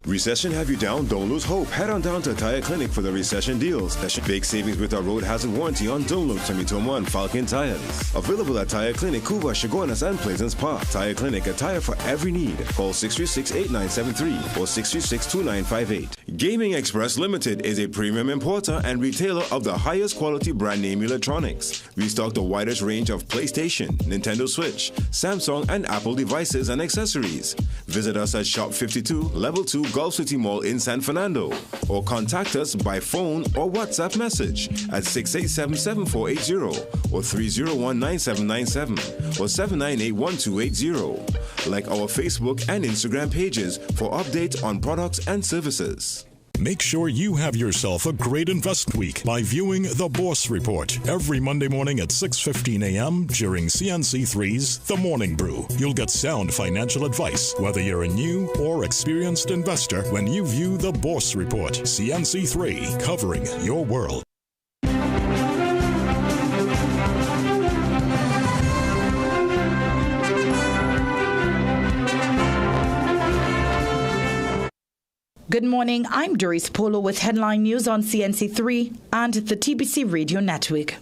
Recession have you down? Don't lose hope. Head on down to Tire Clinic for the recession deals. Big savings with our road hazard warranty on Dunlop, Sumitomo, and Falcon tires. Available at Tire Clinic, Cuba, Chaguanas, and Pleasance Park. Tire Clinic, a tire for every need. Call 636-8973 or 636-2958. Gaming Express Limited is a premium importer and retailer of the highest quality brand name electronics. We stock the widest range of PlayStation, Nintendo Switch, Samsung, and Apple devices and accessories. Visit us at Shop 52, Level 2, Gulf City Mall in San Fernando, or contact us by phone or WhatsApp message at 687-7480 or 301-9797 or 798-1280. Like our Facebook and Instagram pages for updates on products and services. Make sure you have yourself a great invest week by viewing The Boss Report every Monday morning at 6:15 a.m. during CNC3's The Morning Brew. You'll get sound financial advice, whether you're a new or experienced investor, when you view The Boss Report. CNC3, covering your world. Good morning, I'm Doris Polo with headline news on CNC3 and the TBC Radio Network.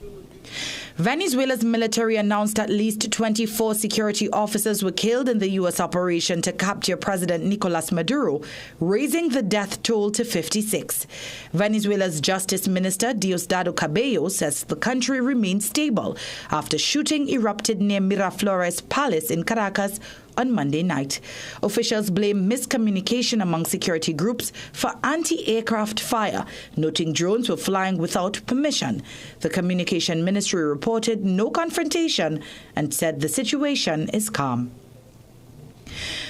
Venezuela's military announced at least 24 security officers were killed in the U.S. operation to capture President Nicolas Maduro, raising the death toll to 56. Venezuela's Justice Minister Diosdado Cabello says the country remains stable after shooting erupted near Miraflores Palace in Caracas on Monday night. Officials blame miscommunication among security groups for anti-aircraft fire, noting drones were flying without permission. The Communication Ministry reported no confrontation and said the situation is calm.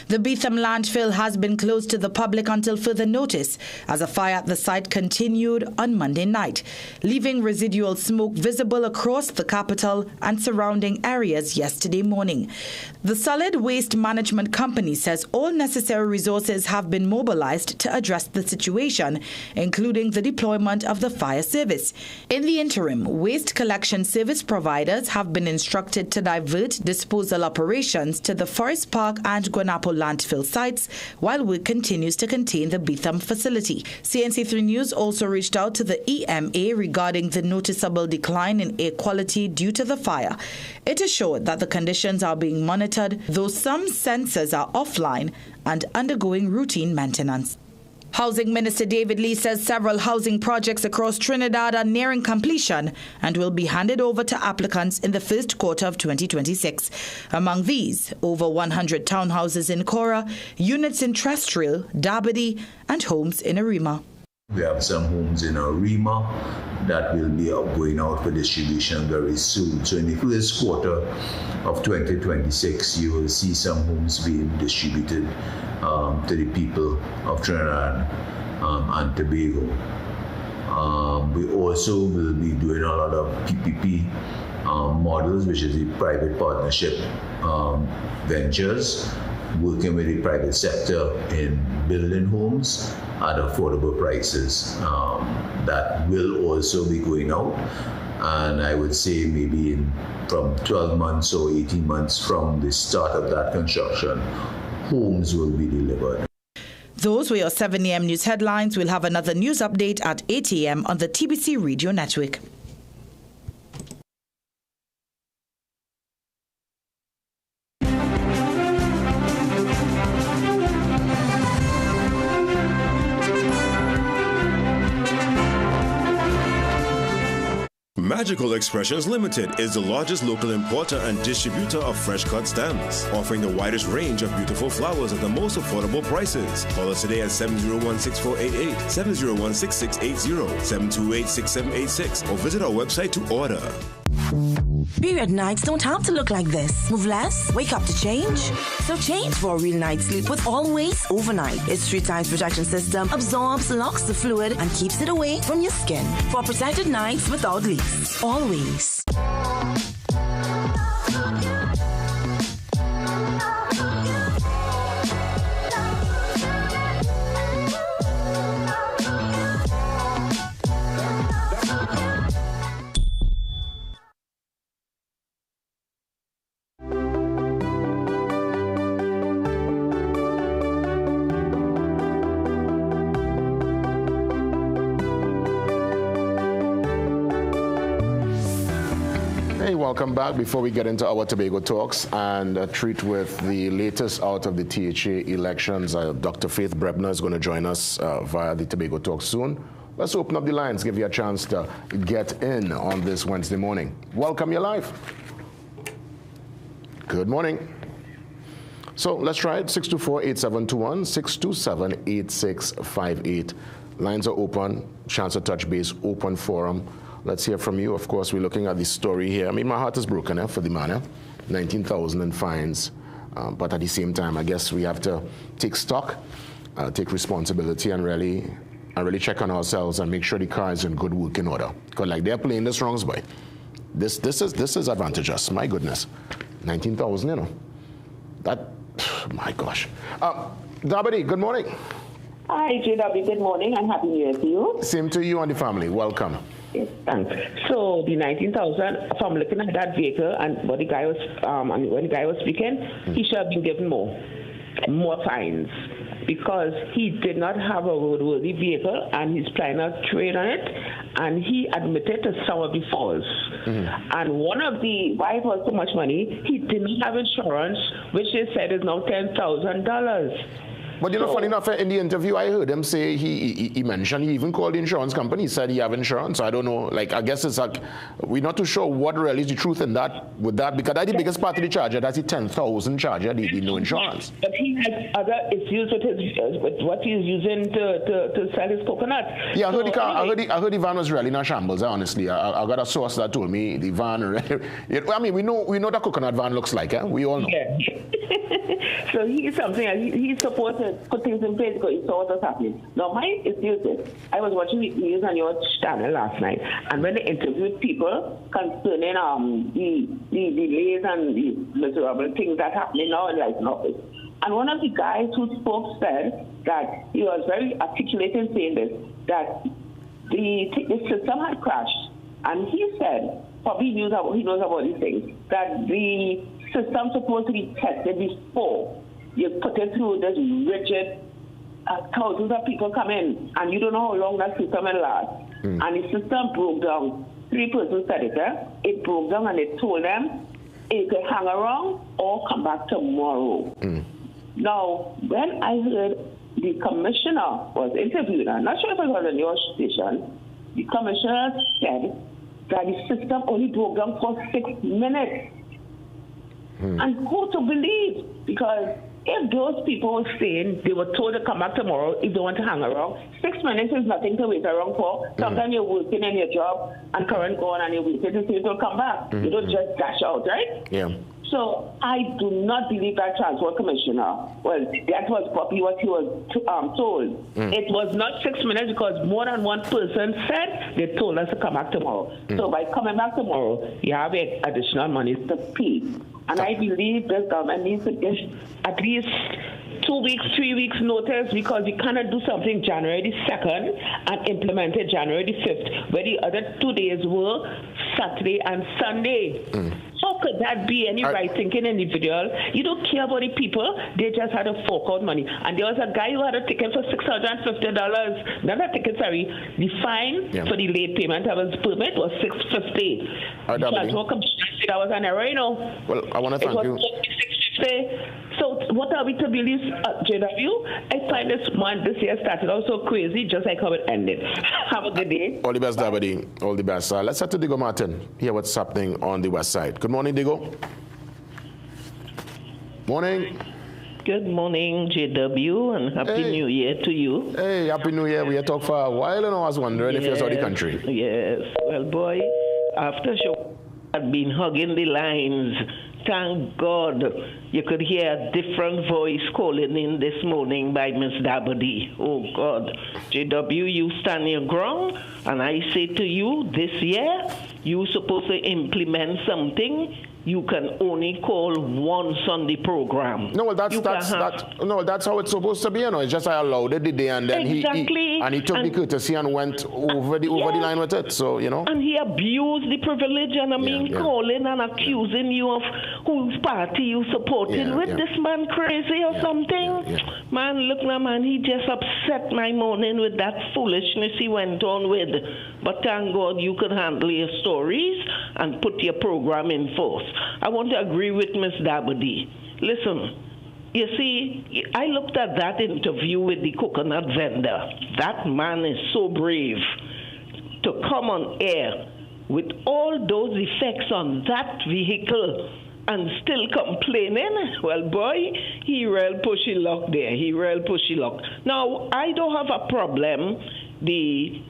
The Beetham landfill has been closed to the public until further notice as a fire at the site continued on Monday night, leaving residual smoke visible across the capital and surrounding areas yesterday morning. The Solid Waste Management Company says all necessary resources have been mobilized to address the situation, including the deployment of the fire service. In the interim, waste collection service providers have been instructed to divert disposal operations to the Forest Park and Guanapo landfill sites while work continues to contain the Beetham facility. CNC3 News also reached out to the EMA regarding the noticeable decline in air quality due to the fire. It assured that the conditions are being monitored, though some sensors are offline and undergoing routine maintenance. Housing Minister David Lee says several housing projects across Trinidad are nearing completion and will be handed over to applicants in the first quarter of 2026. Among these, over 100 townhouses in Cora, units in Terrestrial, Dabadi, and homes in Arima. We have some homes in Arima that will be going out for distribution very soon. So in the first quarter of 2026, you will see some homes being distributed to the people of Trinidad and Tobago. We also will be doing a lot of PPP models, which is the private partnership ventures, working with the private sector in building homes at affordable prices. That will also be going out. And I would say maybe from 12 months or 18 months from the start of that construction, homes will be delivered. Those were your 7 a.m. news headlines. We'll have another news update at 8 a.m. on the TBC Radio Network. Magical Expressions Limited is the largest local importer and distributor of fresh cut stems, offering the widest range of beautiful flowers at the most affordable prices. Call us today at 701-6488, 701-6680, 728-6786, or visit our website to order. Period nights don't have to look like this. Move less, wake up to change. So change for a real night's sleep with Always Overnight. Its 3 times protection system absorbs, locks the fluid, and keeps it away from your skin. For protected nights without leaks. Always. Welcome back. Before we get into our Tobago Talks and a treat with the latest out of the THA elections, Dr. Faith Brebner is going to join us via the Tobago Talks soon. Let's open up the lines, give you a chance to get in on this Wednesday morning. Welcome, you're live. Good morning. So let's try it, 624-8721, 627-8658. Lines are open, chance to touch base, open forum. Let's hear from you. Of course, we're looking at the story here. I mean, my heart is broken for the man, 19,000 in fines. But at the same time, I guess we have to take stock, take responsibility, and really check on ourselves and make sure the car is in good working order. Because like they're playing this wrongs, boy. This is advantageous. My goodness, 19,000. You know, that. My gosh. Dabadi, good morning. Hi, JW. Good morning and happy New Year to you. Same to you and the family. Welcome. Yes, thanks. So the 19,000. So I'm looking at that vehicle, and what the guy was, and when the guy was speaking, he should have been given more fines because he did not have a roadworthy vehicle, and he's planning to trade on it, and he admitted to some of the faults. And one of the why it was so much money, he didn't have insurance, which they said is now $10,000. But you know, funny enough, in the interview, I heard him say he mentioned he even called the insurance company. He said he have insurance. So I don't know. Like, I guess it's like we're not too sure what really is the truth in that with that because that's the biggest part of the charger. That's the 10,000 charger. They did no insurance. But he has other issues with what he's using to sell his coconut. Yeah, I heard the car. Anyway. I heard the van was really in a shambles. Honestly, I got a source that told me the van. I mean, we know that coconut van looks like. We all know. Yeah. So he's something. He's supposed to put things in place because he saw what was happening. Now, my issue is I was watching the news on your channel last night, and when they interviewed people concerning the delays and the miserable things that happening now in Lighton Office, and one of the guys who spoke said that he was very articulate in saying this, that the system had crashed, and he said, probably he knows about these things, that the system supposed to be tested before you put it through this rigid, thousands of people come in, and you don't know how long that system will last. And the system broke down. 3 persons said it, It broke down, and they told them it could hang around or come back tomorrow. Now, when I heard the commissioner was interviewed, I'm not sure if it was on your station, the commissioner said that the system only broke down for 6 minutes. And who to believe? Because if those people were saying they were told to come back tomorrow if they want to hang around, 6 minutes is nothing to wait around for. Sometimes you're working in your job and current gone and you're waiting to see if they'll come back. You don't just dash out, right? Yeah. So I do not believe that transport commissioner, well, that was probably what he was told. It was not 6 minutes because more than one person said they told us to come back tomorrow. So by coming back tomorrow, you have additional money to pay. And I believe this government needs to give at least 2 weeks, 3 weeks notice, because we cannot do something January the 2nd and implement it January the 5th, where the other 2 days were Saturday and Sunday. How could that be any right-thinking individual? You don't care about the people. They just had to fork out money. And there was a guy who had a ticket for $650. Not a ticket, sorry. The fine for the late payment of his permit was $650. Transport commissioner said that was an error, you know. Well, I want to thank you. So what are we to believe, JW? I find this year started out so crazy, just like how it ended. Have a good day. All the best, Dabadi. All the best. Let's head to Digo Martin, hear what's happening on the west side. Good morning, Digo. Morning. Good morning, JW, and Happy New Year to you. Hey, Happy New Year. We had talked for a while, and I was wondering if you're out of the country. Yes. Well, boy, after show had been hugging the lines, thank God you could hear a different voice calling in this morning by Miss Dabadi. Oh, God. JW, you stand your ground, and I say to you, this year, you're supposed to implement something. You can only call once on the program. No, that's how it's supposed to be. You know, it's just I allowed it the day, and then he took the courtesy and went over the line with it. So you know. And he abused the privilege, and calling and accusing you of whose party you supporting with this man crazy or something. Man, look now, man, he just upset my morning with that foolishness he went on with. But thank God you could handle your stories and put your program in force. I want to agree with Ms. Dabadi. Listen, you see, I looked at that interview with the coconut vendor. That man is so brave to come on air with all those effects on that vehicle and still complaining. Well, boy, he real pushy luck there. He real pushy luck. Now, I don't have a problem. The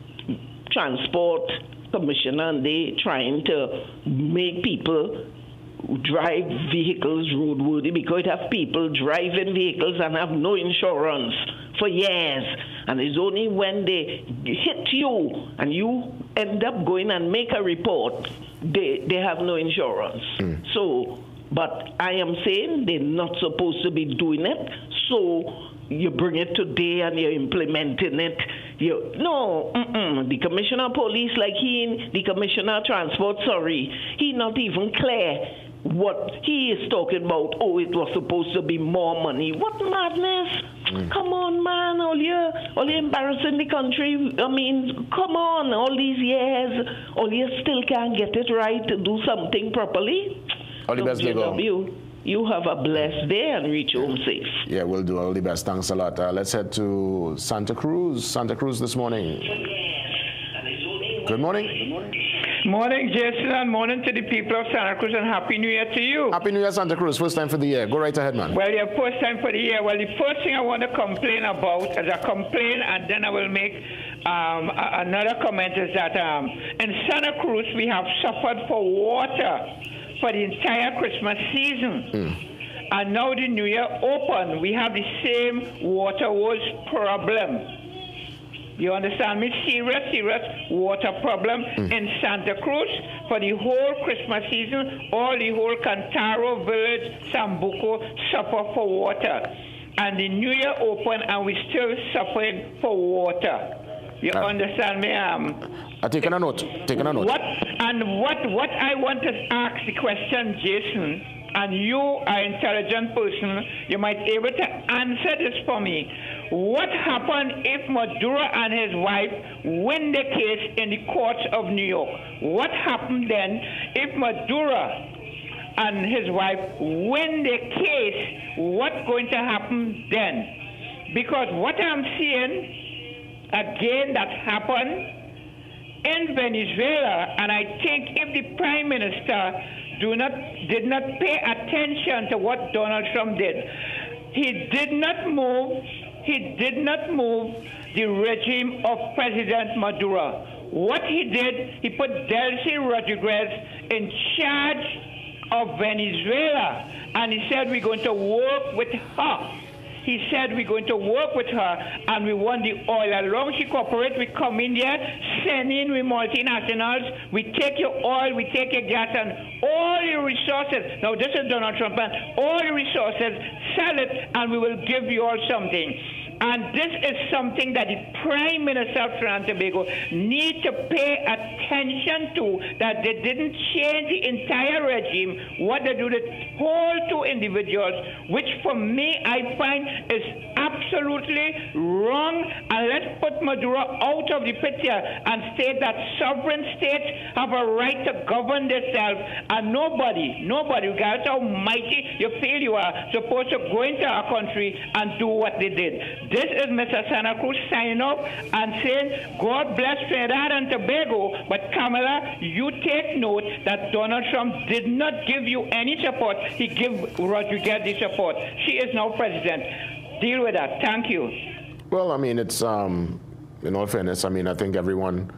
transport commissioner and they trying to make people drive vehicles roadworthy, because it have people driving vehicles and have no insurance for years, and it's only when they hit you and you end up going and make a report they have no insurance. So, but I am saying they're not supposed to be doing it, so you bring it today and you're implementing it. The commissioner of police, like the commissioner of transport, he not even clear what he is talking about. Oh, it was supposed to be more money. What madness? Come on, man. All you embarrassing the country. I mean, come on. All these years, all you still can't get it right to do something properly. All the best, you have a blessed day and reach home safe. Yeah, we'll do. All the best. Thanks a lot. Let's head to Santa Cruz. Santa Cruz this morning. Good morning. Morning, Jason, and morning to the people of Santa Cruz, and Happy New Year to you. Happy New Year, Santa Cruz. First time for the year. Go right ahead, man. Well, yeah, first time for the year. Well, the first thing I want to complain about is a complaint, and then I will make another comment, is that in Santa Cruz, we have suffered for water for the entire Christmas season. And now the New Year open, we have the same water was problem. You understand me? Serious water problem in Santa Cruz for the whole Christmas season. All the whole Cantaro Village, Sambuco suffer for water. And the New Year open, and we still suffering for water. You understand me? Taking a note. What I want to ask the question, Jason, and you are an intelligent person, you might be able to answer this for me. What happened if Maduro and his wife win the case in the courts of New York? What happened then if Maduro and his wife win the case? What's going to happen then? Because what I'm seeing, again, that happened in Venezuela, and I think if the Prime Minister did not pay attention to what Donald Trump did, he did not move the regime of President Maduro. What he did, he put Delcy Rodriguez in charge of Venezuela, and he said we're going to work with her. He said we're going to work with her, and we want the oil. As long as she cooperates, we come in there, send in with multinationals, we take your oil, we take your gas, and all your resources. Now, this is Donald Trump, and all your resources, sell it, and we will give you all something. And this is something that the Prime Minister of Trinidad and Tobago need to pay attention to, that they didn't change the entire regime. What they do, they hold two individuals, which for me I find is absolutely wrong. And let's put Maduro out of the picture and state that sovereign states have a right to govern themselves, and nobody, regardless how mighty you feel you are, supposed to go into our country and do what they did. This is Mr. Santa Cruz signing up and saying, God bless Trinidad and Tobago, but Kamala, you take note that Donald Trump did not give you any support. He gave Rodriguez the support. She is now president. Deal with that. Thank you. Well, I mean, it's, in all fairness, I mean, I think everyone,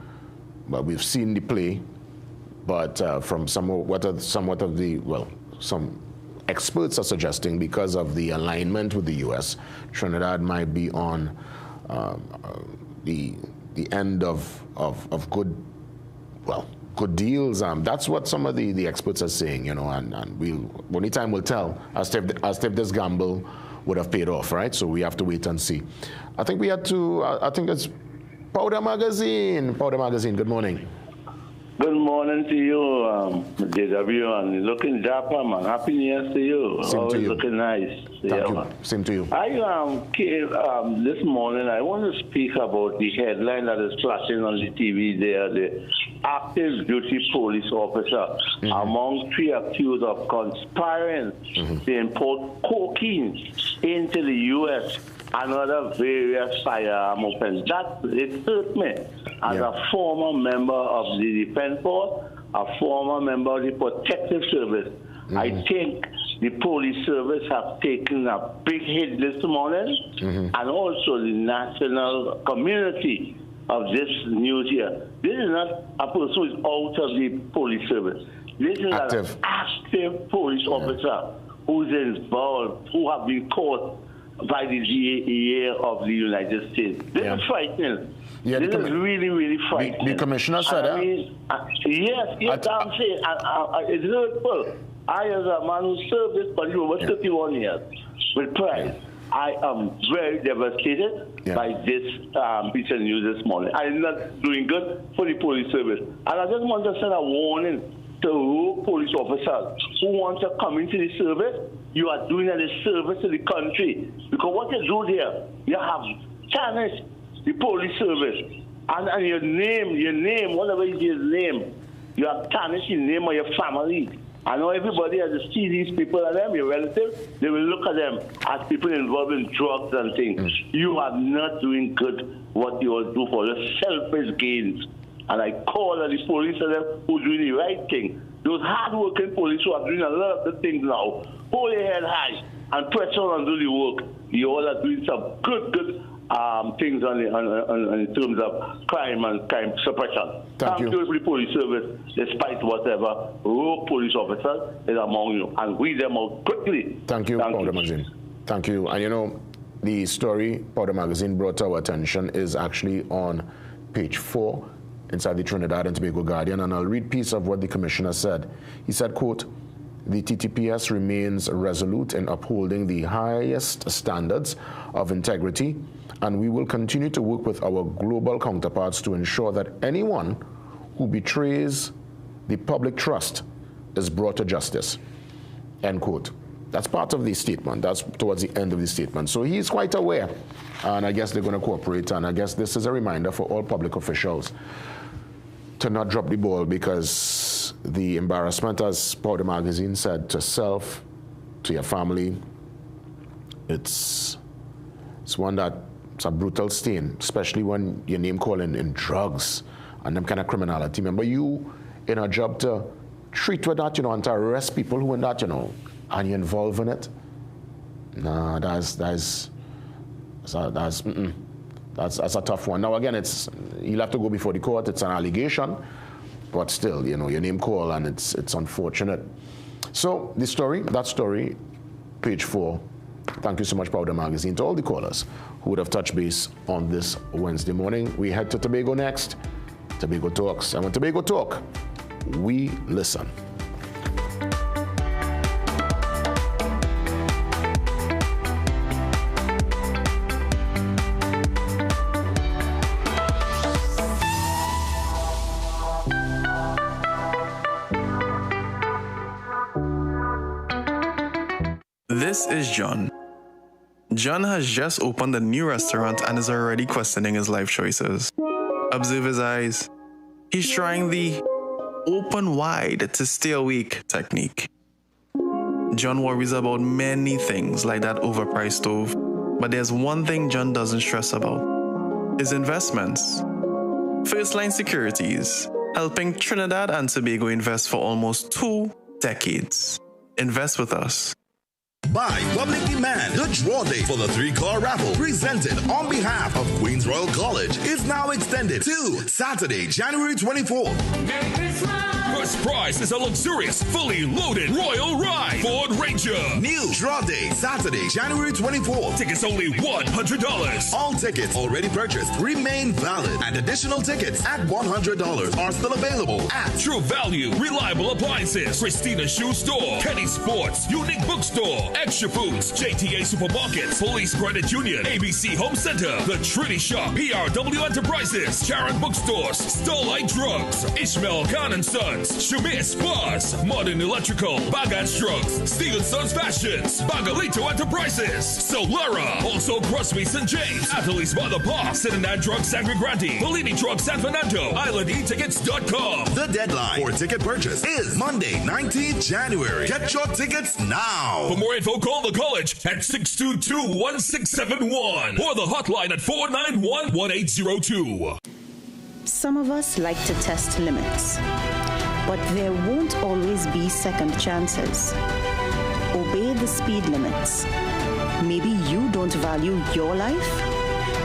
well, we've seen the play, but from some experts are suggesting, because of the alignment with the U.S., Trinidad might be on the end of good deals. That's what some of the experts are saying, you know, and only time will tell as if this gamble would have paid off, right? So we have to wait and see. I think we had to, I think it's Powder Magazine. Powder Magazine, good morning. Good morning to you, JW, and looking dapper, man. Happy New Year to you. Same Always to you. Looking nice. Thank you. Same to you. This morning I want to speak about the headline that is flashing on the TV there. The active duty police officer among 3 accused of conspiring to import cocaine into the U.S. and other various firearm offenses. It hurt me as a former member of the Defense Force, a former member of the Protective Service. I think the police service have taken a big hit this morning, and also the national community of this news here. This is not a person who is out of the police service. This is an active police officer who's involved, who have been caught by the DEA of the United States. This is frightening. Yeah, this is really, really frightening. The commissioner said that? Yes, I'm saying it's hurtful. I, as a man who served this country over 31 years with pride, I am very devastated by this piece of news this morning. I'm not doing good for the police service. And I just want to send a warning to rogue police officers who want to come into the service. You are doing a disservice to the country, because what you do there, you have tarnished the police service, and your name, whatever is your name, you have tarnished the name of your family. I know everybody has to see these people and them, your relatives, they will look at them as people involved in drugs and things. You are not doing good what you all do for your selfish gains. And I call on the police and them who are doing the right thing. Those hard-working police who are doing a lot of the things now, hold your head high and press on and do the work. You all are doing some good things in terms of crime and crime suppression. Thank you for the police service, despite whatever rogue police officer is among you, and weed them out quickly. Thank you, Powder Magazine. Thank you. And you know, the story Powder Magazine brought to our attention is actually on page 4 inside the Trinidad and Tobago Guardian, and I'll read a piece of what the commissioner said. He said, quote, "The TTPS remains resolute in upholding the highest standards of integrity, and we will continue to work with our global counterparts to ensure that anyone who betrays the public trust is brought to justice." End quote. That's part of the statement. That's towards the end of the statement. So he's quite aware, and I guess they're going to cooperate, and I guess this is a reminder for all public officials to not drop the ball, because the embarrassment, as Powder Magazine said, to self, to your family, it's one that it's a brutal stain, especially when your name calling in drugs and them kind of criminality. Remember, you in a job to treat with that, you know, and to arrest people who in that, you know, and you're involved in it. Nah, that's a tough one. Now again, you'll have to go before the court. It's an allegation, but still, you know, your name call, and it's unfortunate. So the story, that story, page 4. Thank you so much, Powder Magazine, to all the callers who would have touched base on this Wednesday morning. We head to Tobago next. Tobago Talks. And when Tobago talk, we listen. This is John. John has just opened a new restaurant and is already questioning his life choices. Observe his eyes. He's trying the open wide to stay awake technique. John worries about many things like that overpriced stove, but there's one thing John doesn't stress about: his investments. First Line Securities, helping Trinidad and Tobago invest for almost 2 decades. Invest with us. By public demand, the draw date for the 3-car raffle presented on behalf of Queens Royal College is now extended to Saturday, January 24th. Merry Christmas! First prize is a luxurious, fully loaded Royal Ride Ford Ranger. New draw date, Saturday, January 24th. Tickets only $100. All tickets already purchased remain valid, and additional tickets at $100 are still available at True Value, Reliable Appliances, Christina Shoe Store, Kenny Sports, Unique Bookstore, Extra Foods, JTA Supermarkets, Police Credit Union, ABC Home Center, The Trinity Shop, PRW Enterprises, Sharon Bookstores, Starlight Drugs, Ishmael Khan & Sons, Shamir Spas, Modern Electrical, Bag & Drugs, Steel & Sons Fashions, Bagalito Enterprises, Solara, also Crosby St. James, Athalie's Mother Park, Cincinnati Drugs Sangre Grande, Bellini Drugs San Fernando, IslandEtickets.com. The deadline for ticket purchase is Monday, 19th January. Get your tickets now. For more info, call the college at 622-1671 or the hotline at 491-1802. Some of us like to test limits, but there won't always be second chances. Obey the speed limits. Maybe you don't value your life,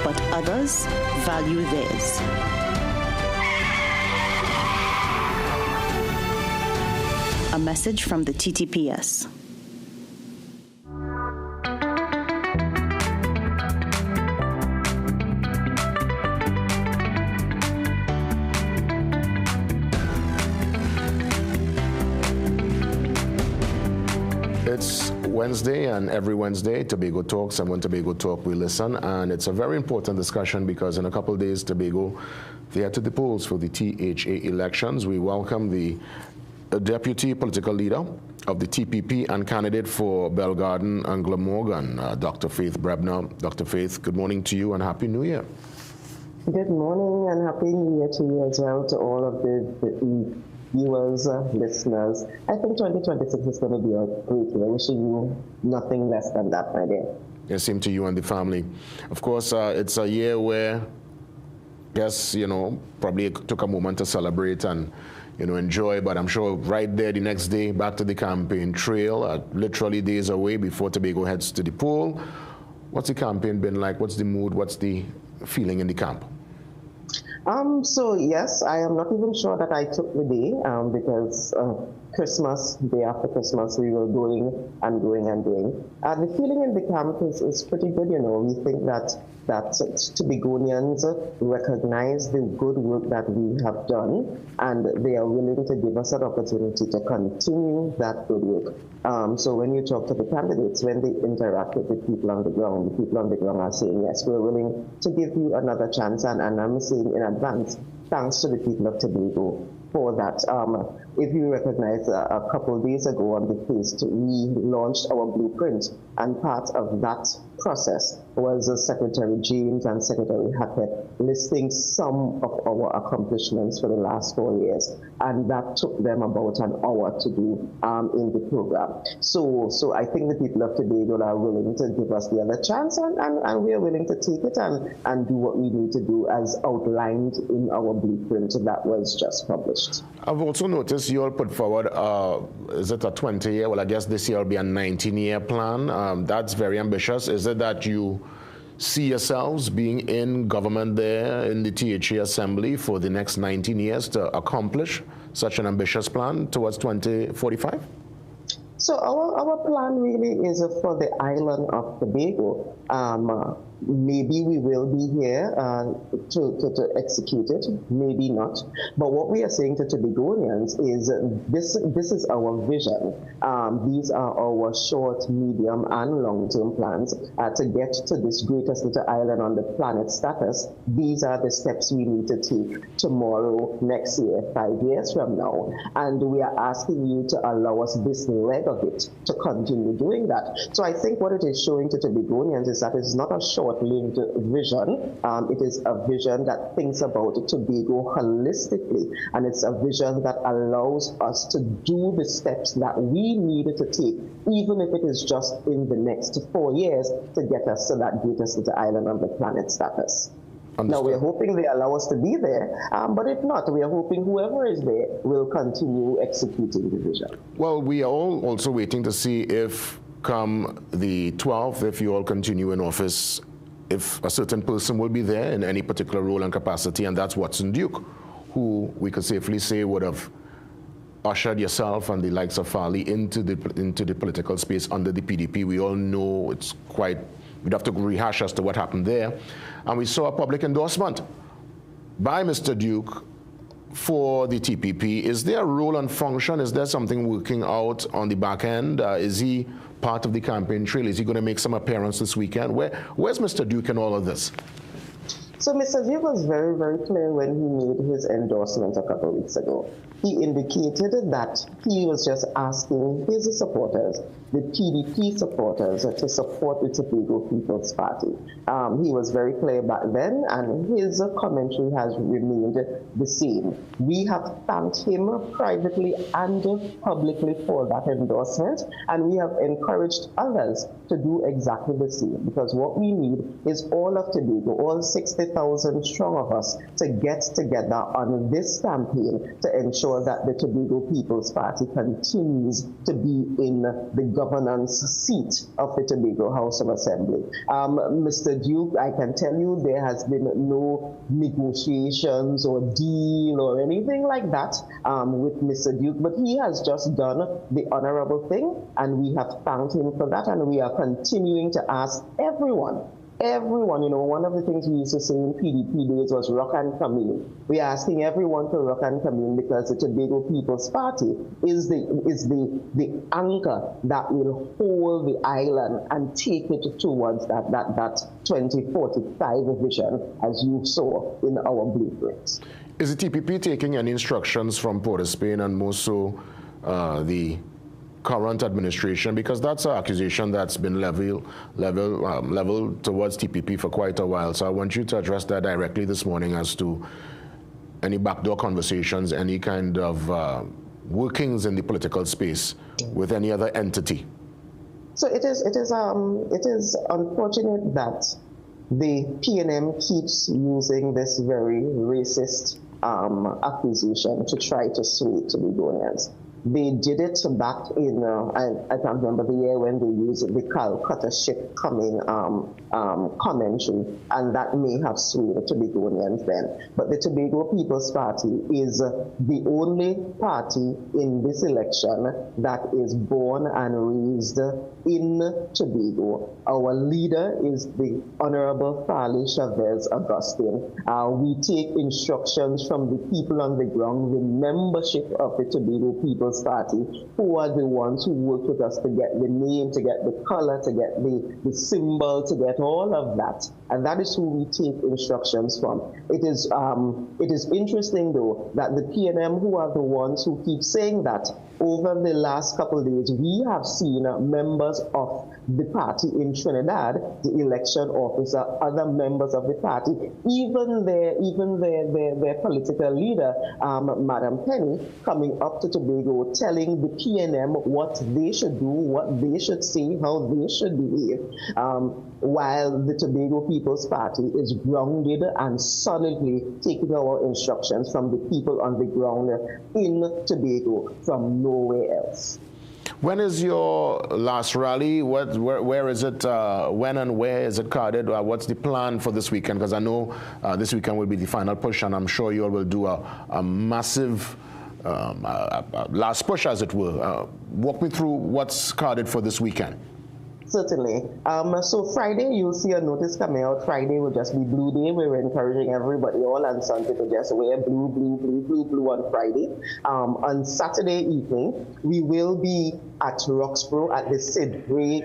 but others value theirs. A message from the TTPS. It's Wednesday, and every Wednesday, Tobago Talks, and when Tobago Talk, we listen. And it's a very important discussion because in a couple of days, Tobago, they head to the polls for the THA elections. We welcome the deputy political leader of the TPP and candidate for Belgarden and Glamorgan, Dr. Faith Brebner. Dr. Faith, good morning to you and Happy New Year. Good morning and Happy New Year to you as well, to all of the viewers, listeners. I think 2026 is going to be a great year. Wishing you nothing less than that, my dear. Yeah, same to you and the family. Of course, it's a year where, yes, probably it took a moment to celebrate and, enjoy, but I'm sure right there the next day, back to the campaign trail, literally days away before Tobago heads to the poll. What's the campaign been like? What's the mood? What's the feeling in the camp? So yes, I am not even sure that I took the day because Christmas, day after Christmas, we were going and going and going. The feeling in the camp is pretty good, We think that Tobagonians recognize the good work that we have done, and they are willing to give us an opportunity to continue that good work. So when you talk to the candidates, when they interact with the people on the ground are saying, yes, we're willing to give you another chance, and I'm saying in advance, thanks to the people of Tobago for that. If you recognize, a couple of days ago on the Feast, we launched our blueprint, and part of that process was Secretary James and Secretary Hackett listing some of our accomplishments for the last 4 years, and that took them about an hour to do in the program. So I think the people of Tobago are willing to give us the other chance, and we are willing to take it and do what we need to do as outlined in our blueprint that was just published. I've also noticed you all put forward, is it a 20-year? Well, I guess this year will be a 19-year plan. That's very ambitious. Is it that you see yourselves being in government there in the THA Assembly for the next 19 years to accomplish such an ambitious plan towards 2045? So our plan really is for the island of Tobago. Maybe we will be here to execute it, maybe not. But what we are saying to Tobagonians is this is our vision. These are our short, medium, and long-term plans to get to this greatest little island on the planet status. These are the steps we need to take tomorrow, next year, 5 years from now. And we are asking you to allow us this leg of it to continue doing that. So I think what it is showing to Tobagonians is that it's not a short-lived vision. It is a vision that thinks about Tobago holistically, and it's a vision that allows us to do the steps that we need to take, even if it is just in the next 4 years, to get us to that greatest little island on the planet status. Understood. Now, we're hoping they allow us to be there, but if not, we are hoping whoever is there will continue executing the vision. Well, we are all also waiting to see if come the 12th, if you all continue in office, if a certain person will be there in any particular role and capacity, and that's Watson Duke, who we could safely say would have ushered yourself and the likes of Farley into the political space under the PDP. We all know it's quite, we'd have to rehash as to what happened there. And we saw a public endorsement by Mr. Duke for the TPP. Is there a role and function? Is there something working out on the back end? Is he part of the campaign trail? Is he going to make some appearance this weekend? Where's Mr. Duke in all of this? So Mr. Duke was very, very clear when he made his endorsement a couple of weeks ago. He indicated that he was just asking his supporters, the PDP supporters, to support the Tobago People's Party. He was very clear back then, and his commentary has remained the same. We have thanked him privately and publicly for that endorsement, and we have encouraged others to do exactly the same, because what we need is all of Tobago, all 60,000 strong of us, to get together on this campaign to ensure that the Tobago People's Party continues to be in the governance seat of the Tobago House of Assembly. Mr. Duke, I can tell you there has been no negotiations or deal or anything like that with Mr. Duke, but he has just done the honorable thing, and we have thanked him for that, and we are continuing to ask everyone, you know, one of the things we used to say in PDP days was rock and come in. We are asking everyone to rock and come in, because the Tobago People's Party is the anchor that will hold the island and take it towards that 2045 vision, as you saw in our blueprints. Is the TPP taking any instructions from Port of Spain, and more so the current administration, because that's an accusation that's been leveled towards TPP for quite a while? So I want you to address that directly this morning as to any backdoor conversations, any kind of workings in the political space with any other entity. So it is unfortunate that the PNM keeps using this very racist accusation to try to sway Tobagonians. They did it back in, I can't remember the year, when they used the Calcutta ship coming commentary, and that may have swayed the Tobagonians then. But the Tobago People's Party is the only party in this election that is born and raised in Tobago. Our leader is the Honorable Farley Chavez Augustine. We take instructions from the people on the ground, the membership of the Tobago People's Party, who are the ones who work with us to get the name, to get the color, to get the symbol, to get all of that. And that is who we take instructions from. It is interesting, though, that the PNM, who are the ones who keep saying that, over the last couple of days, we have seen members of the party in Trinidad, the election officer, other members of the party, even their political leader, Madam Penny, coming up to Tobago, telling the PNM what they should do, what they should say, how they should behave, while the Tobago People's Party is grounded and solidly taking our instructions from the people on the ground in Tobago, from nowhere else. When is your last rally? Where is it? When and where is it carded? What's the plan for this weekend? Because I know this weekend will be the final push, and I'm sure you all will do a massive last push, as it were. Walk me through what's carded for this weekend. Certainly. So Friday, you'll see a notice coming out. Friday will just be Blue Day. We're encouraging everybody, all and Sunday, to just wear blue, blue, blue, blue, blue on Friday. On Saturday evening, we will be at Roxborough at the Sidbury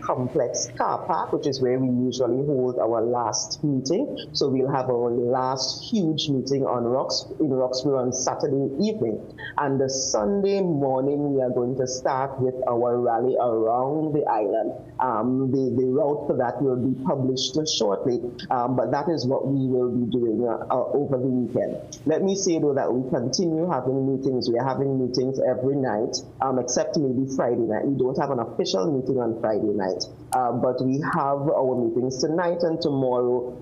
Complex car park, which is where we usually hold our last meeting. So we'll have our last huge meeting in Roxborough on Saturday evening. And the Sunday morning, we are going to start with our rally around the island. The route for that will be published shortly, but that is what we will be doing over the weekend. Let me say, though, that we continue having meetings. We are having meetings every night, except maybe Friday night. We don't have an official meeting on Friday night, but we have our meetings tonight and tomorrow.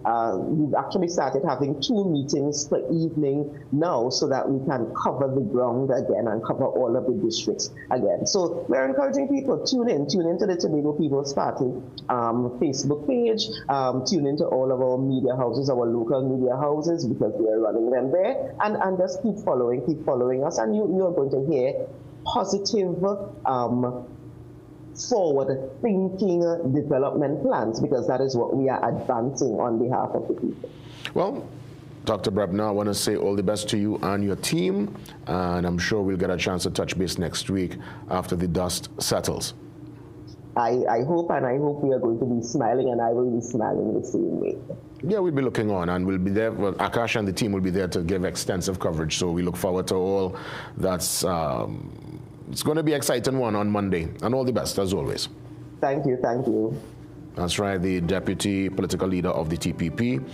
We've actually started having 2 meetings per evening now, so that we can cover the ground again and cover all of the districts again. So we're encouraging people, tune in to the Tobago People's Party Facebook page, tune into all of our media houses, our local media houses, because we are running them there, and just keep following us, and you are going to hear positive, forward-thinking development plans, because that is what we are advancing on behalf of the people. Well, Dr. Brebner, I want to say all the best to you and your team, and I'm sure we'll get a chance to touch base next week after the dust settles. I hope we are going to be smiling, and I will be smiling the same way. Yeah, we'll be looking on, and we'll be there. Well, Akash and the team will be there to give extensive coverage, so we look forward to all that's... it's going to be an exciting one on Monday, and all the best, as always. Thank you, thank you. That's right, the deputy political leader of the TPP,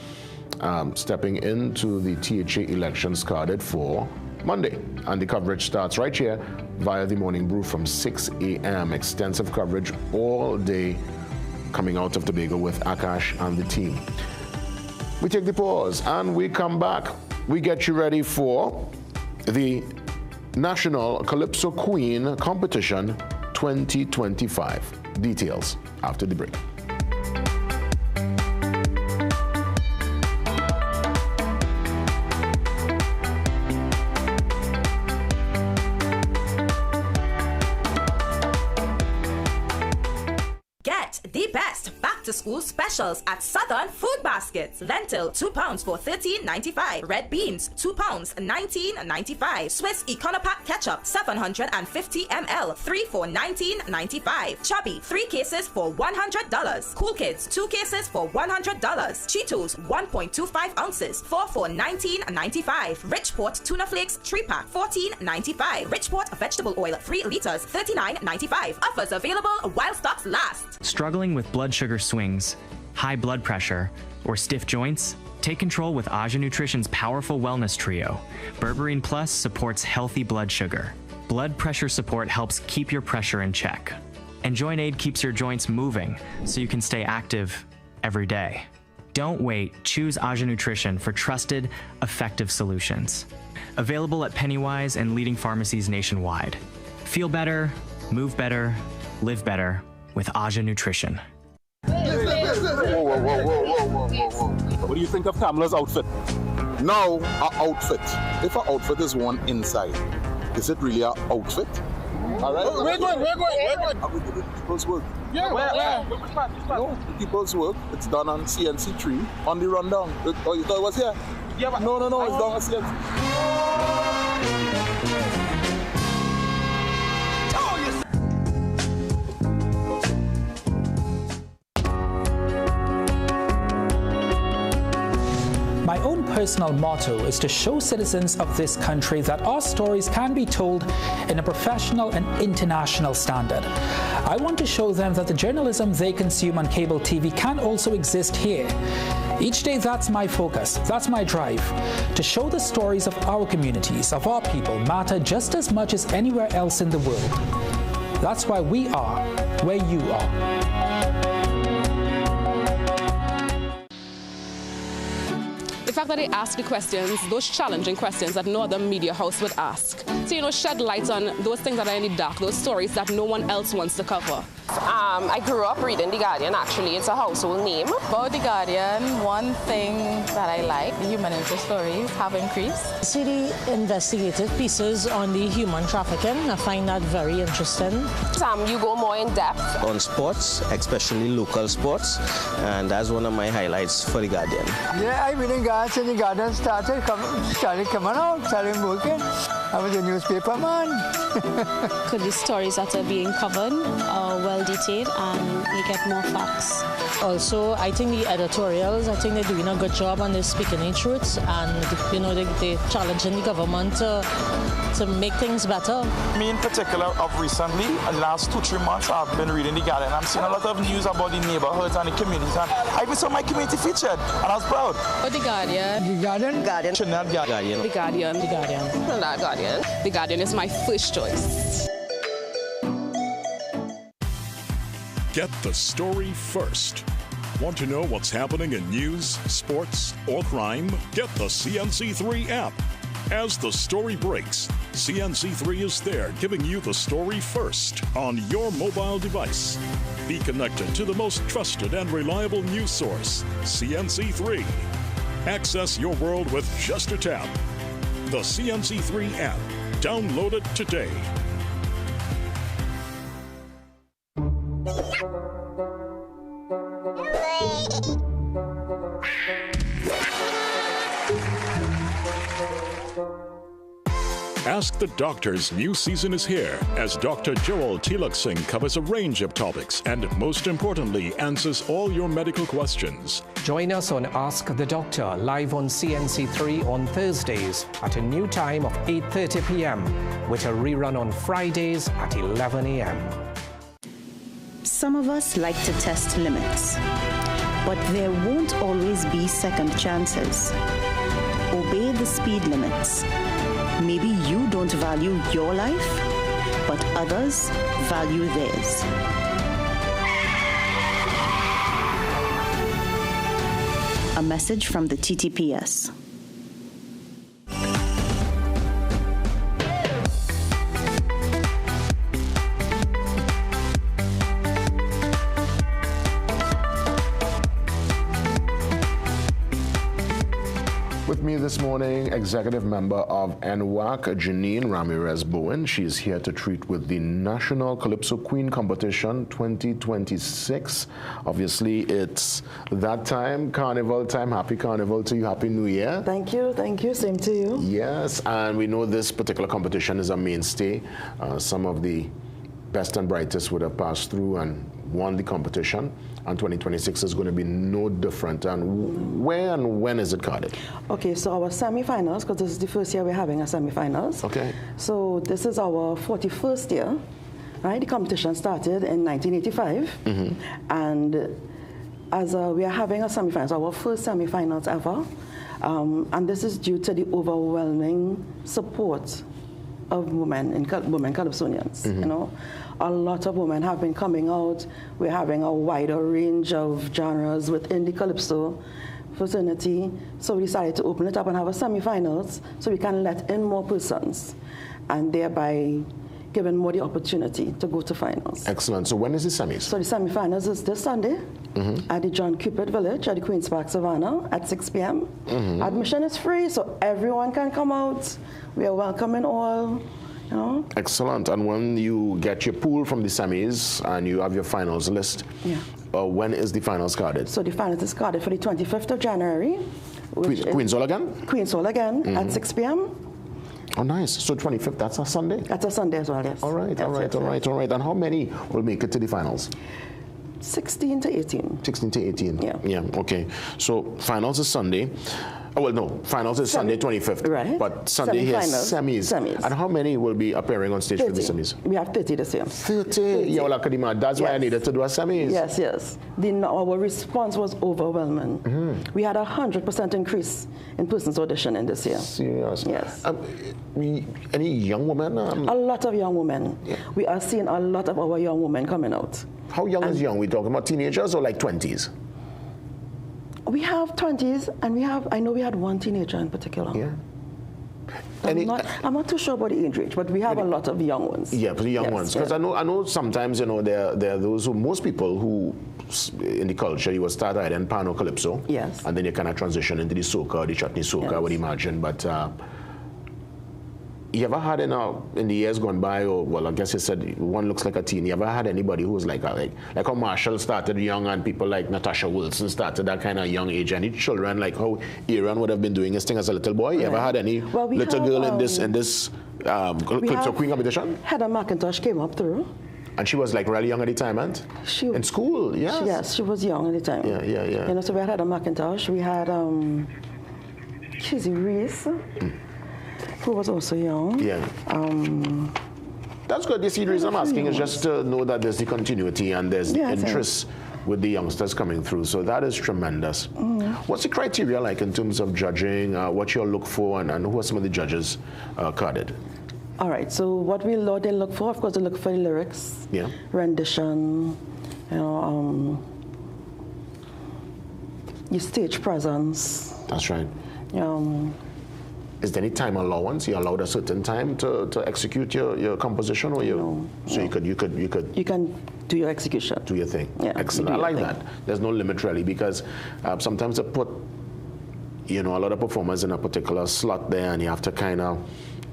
stepping into the THA elections carded for Monday. And the coverage starts right here via the Morning Brew from 6 a.m. Extensive coverage all day coming out of Tobago with Akash and the team. We take the pause and we come back. We get you ready for the National Calypso Queen Competition 2025. Details after the break. The best back-to-school specials at Southern Food Baskets. Lentil, £2 for $13.95. Red beans, £2, $19.95. Swiss Econopack ketchup, 750 ml, 3 for $19.95. Chubby, 3 cases for $100. Cool Kids, 2 cases for $100. Cheetos, 1.25 ounces, 4 for $19.95. Richport tuna flakes, 3-pack, $14.95. Richport vegetable oil, 3 liters, $39.95. Offers available while stocks last. Struggling with blood sugar swings, high blood pressure, or stiff joints? Take control with Aja Nutrition's powerful wellness trio. Berberine Plus supports healthy blood sugar. Blood pressure support helps keep your pressure in check. And Joint Aid keeps your joints moving so you can stay active every day. Don't wait. Choose Aja Nutrition for trusted, effective solutions. Available at Pennywise and leading pharmacies nationwide. Feel better, move better, live better with Aja Nutrition. What do you think of Kamala's outfit? Now, her outfit. If her outfit is worn inside, is it really an outfit? All right. We're going. Are we doing people's work? Yeah. No, people's work. It's done on CNC3 on the rundown. Oh, you thought it was here? Yeah, but no, it's done on CNC. My own personal motto is to show citizens of this country that our stories can be told in a professional and international standard. I want to show them that the journalism they consume on cable TV can also exist here. Each day, that's my focus, that's my drive, to show the stories of our communities, of our people, matter just as much as anywhere else in the world. That's why we are where you are. The fact that they ask the questions, those challenging questions that no other media house would ask. So, shed light on those things that are in the dark, those stories that no one else wants to cover. I grew up reading The Guardian, actually. It's a household name. About The Guardian, one thing that I like, the human interest stories have increased. See the investigative pieces on the human trafficking. I find that very interesting. You go more in depth on sports, especially local sports, and that's one of my highlights for The Guardian. Yeah, I've been in Ghana since The Guardian started coming out, started working. I was a newspaper man. The stories that are being covered are well detailed and you get more facts. Also, I think the editorials, I think they're doing a good job on the speaking the truth, and you know they're challenging the government to make things better. Me in particular, of recently, in the last 2-3 months, I've been reading The Guardian. I'm seeing a lot of news about the neighborhoods and the communities, and I even saw my community featured, and I was proud. The Guardian. The Guardian. Guardian. The Guardian. The Guardian. The Guardian. The Guardian is my first choice. Get the story first. Want to know what's happening in news, sports, or crime? Get the CNC3 app. As the story breaks, CNC3 is there giving you the story first on your mobile device. Be connected to the most trusted and reliable news source, CNC3. Access your world with just a tap. The CNC3 app. Download it today. Ask the Doctor's new season is here as Dr. Joel Tilak Singh covers a range of topics and, most importantly, answers all your medical questions. Join us on Ask the Doctor live on CNC3 on Thursdays at a new time of 8:30 p.m. with a rerun on Fridays at 11 a.m. Some of us like to test limits, but there won't always be second chances. Obey the speed limits. Maybe you don't value your life, but others value theirs. A message from the TTPS. With me this morning, executive member of NWAC, Janine Ramirez Bowen. She is here to treat with the National Calypso Queen Competition 2026. Obviously, it's that time, Carnival time. Happy Carnival to you. Happy New Year. Thank you. Thank you. Same to you. Yes, and we know this particular competition is a mainstay. Some of the best and brightest would have passed through and won the competition, and 2026 is going to be no different. And where and when is it carded? Okay, so our semi-finals, because this is the first year we're having a semi-finals. Okay. So this is our 41st year, right? The competition started in 1985, and as we are having a semi-finals, our first semi-finals ever, and this is due to the overwhelming support of women Calypsonians. You know, a lot of women have been coming out. We're having a wider range of genres within the Calypso fraternity. So we decided to open it up and have a semi-finals so we can let in more persons and thereby giving more the opportunity to go to finals. Excellent. So when is the semis? So the semi-finals is this Sunday at the John Cupid Village at the Queen's Park, Savannah at 6 p.m. Admission is free, so everyone can come out. We are welcoming all. You know? Excellent. And when you get your pool from the semis and you have your finals list, when is the finals carded? So the finals is carded for the 25th of January. Queen's Hall again? Queen's Hall again at 6 p.m. Oh, nice. So 25th, that's a Sunday? That's a Sunday as well, yes. All right, yes, all right, yes, all right, all right. And how many will make it to the finals? 16 to 18. 16 to 18? Yeah. Yeah, okay. So finals is Sunday. Oh, well, no, finals is Sunday 25th. Right. But Sunday here is semis. And how many will be appearing on stage 30. for the semis? We have 30 this year. 30? Yeah, well, Akadima, that's why I needed to do a semis. Yes, yes. Our response was overwhelming. We had 100% increase in persons auditioning this year. Serious? Yes. Any young women? A lot of young women. Yeah. We are seeing a lot of our young women coming out. How young is young? We talking about teenagers or like 20s? We have 20s, and I know we had one teenager in particular. Yeah. I'm not too sure about the age range, but we have a lot of young ones. Yeah, the young ones. Because I know sometimes, there are those who, most people who, in the culture, you will start either in pan or calypso. Yes. And then you kind of transition into the soca, the chutney soca, I would imagine. But you ever had in the years gone by, or, well, I guess you said one looks like a teen, you ever had anybody who was like how Marshall started young and people like Natasha Wilson started that kind of young age, and children like how Aaron would have been doing his thing as a little boy? You ever had any little girl in this Calypso Queen competition? Heather McIntosh came up through. And she was like really young at the time, and in school, yes. Yes, she was young at the time. Yeah. So we had Heather McIntosh, we had Chizzy Reese, who was also young. Yeah. That's good. You see, the reason I'm asking is just to know that there's the continuity and there's the interest with the youngsters coming through. So that is tremendous. What's the criteria like in terms of judging, what you'll look for, and who are some of the judges carded? All right, so what they look for, of course, they look for the lyrics, rendition, your stage presence. That's right. Is there any time allowance? You're allowed a certain time to execute your composition, or you could you can do your execution, do your thing. Yeah, excellent. I like that. There's no limit really, because sometimes they put a lot of performers in a particular slot there, and you have to kind of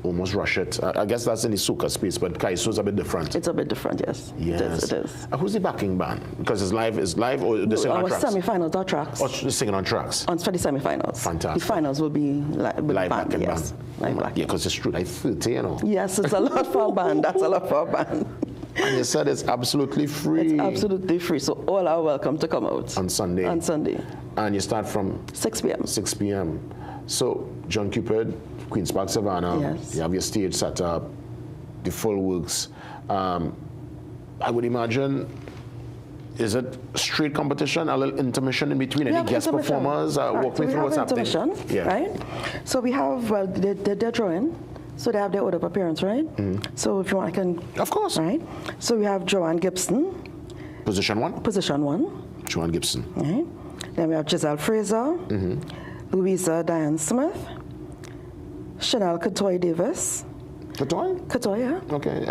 almost rush it. I guess that's in the soca space, but Kaiso's a bit different. It's a bit different, yes. Yes. It is. Who's the backing band? Because it's live, or the singing on tracks? Our semi-finals are tracks. Oh, the singing on tracks? For the semi-finals. Fantastic. The finals will be live backing band. Live Yeah, because it's true, like 30, Yes, it's a lot for a band. That's a lot for a band. And you said it's absolutely free. It's absolutely free, so all are welcome to come out. On Sunday? On Sunday. And you start from? 6 p.m. 6 p.m. So, John Cupid, Queen's Park Savannah, you have your stage set up, the full works. I would imagine, is it straight competition, a little intermission in between? Any guest performers? Walk me through what's happening. Right? So we have, they're drawing. So they have their order of appearance, right? So if you want, I can... Of course. Right? So we have Joanne Gibson. Position 1? Position 1. Joanne Gibson. Right? Then we have Giselle Fraser, Louisa Diane Smith, Chanel Katoy Davis. Katoy? Katoy, yeah. Okay.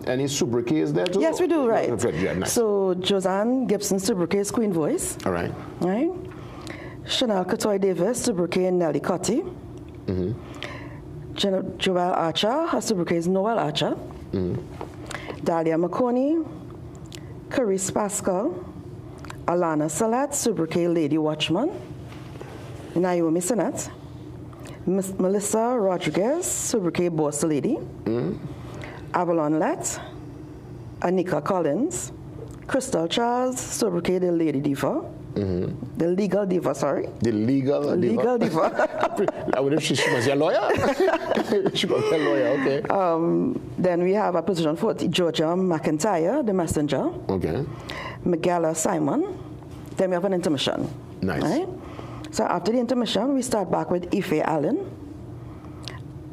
Any sobriquets there too? Yes, we do, right. Yeah, nice. So Joanne Gibson sobriquet is Queen Voice. All right. Right? Chanel Katoy Davis sobriquet Nelly Cotty. Joel Archer, her sobriquet is Noel Archer. Dahlia McConey, Carice Pascal, Alana Salat, sobriquet Lady Watchman. Naomi Sinnott, Melissa Rodriguez, sobriquet Boss Lady, Avalon Lett, Anika Collins, Crystal Charles, sobriquet the Lady Diva, the Legal Diva, sorry. The Legal Diva. I wonder if she must be a lawyer. She must be a lawyer, okay. Then we have a position 40, Georgia McIntyre, the messenger. Okay. Megala Simon. Then we have an intermission. Nice. Right? So after the intermission, we start back with Ife Allen,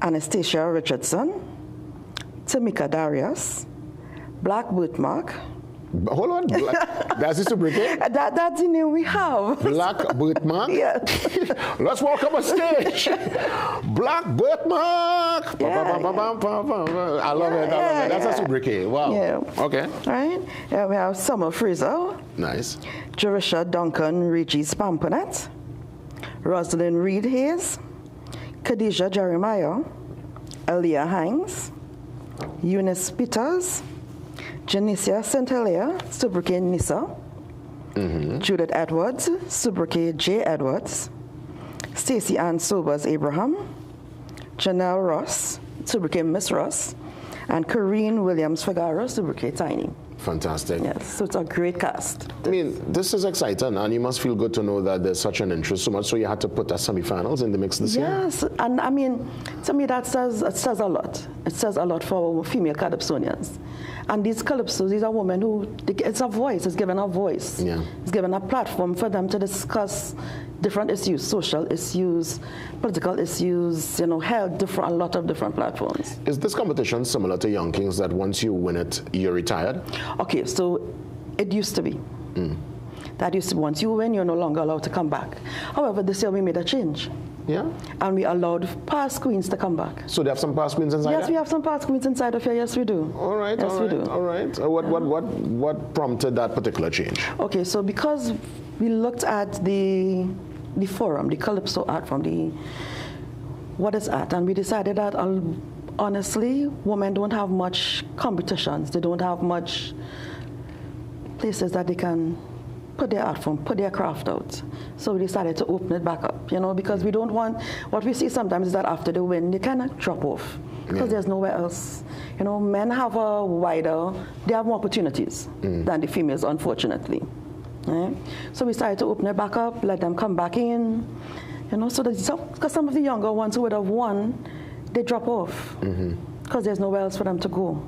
Anastasia Richardson, Tamika Darius, Black Birthmark. Hold on, that's the sobriquet? That's the name we have. Black Birthmark? Yes. Let's walk up a stage. Black Birthmark. Yeah. I love it. That's a sobriquet. Wow. Yeah. Okay. All right. We have Summer Fraser. Nice. Jerusha Duncan Regis Pamponet. Rosalind Reed Hayes, Khadijah Jeremiah, Aaliyah Hanks, Eunice Peters, Janicia St-Hilaire, sobriquet Nissa, Judith Edwards, sobriquet J. Edwards, Stacey Ann Sobers Abraham, Janelle Ross, sobriquet Miss Ross, and Corrine Williams Figaro, sobriquet Tiny. Fantastic. Yes, so it's a great cast. I mean, this is exciting, and you must feel good to know that there's such an interest so much, so you had to put the semi-finals in the mix this year. Yes, and I mean, to me that says a lot. It says a lot for female calypsonians. And these calypsos, these are women who, it's a voice, it's given a voice. Yeah. It's given a platform for them to discuss different issues, social issues, political issues, held a lot of different platforms. Is this competition similar to Young Kings, that once you win it, you're retired? Okay, so it used to be. That used to be, once you win, you're no longer allowed to come back. However, this year we made a change. Yeah. And we allowed past queens to come back. So they have some past queens inside? Yes, we have some past queens inside of here. Yes, we do. All right. Yes, we do. All right. What prompted that particular change? Okay, so because we looked at the forum, the Calypso art from what is art, and we decided that honestly, women don't have much competitions. They don't have much places that they can put their art from, put their craft out. So we decided to open it back up, because we don't want, what we see sometimes is that after the win, they kind of drop off because there's nowhere else. Men have they have more opportunities than the females, unfortunately. Right? So we started to open it back up, let them come back in, so because some of the younger ones who would have won, they drop off because there's nowhere else for them to go.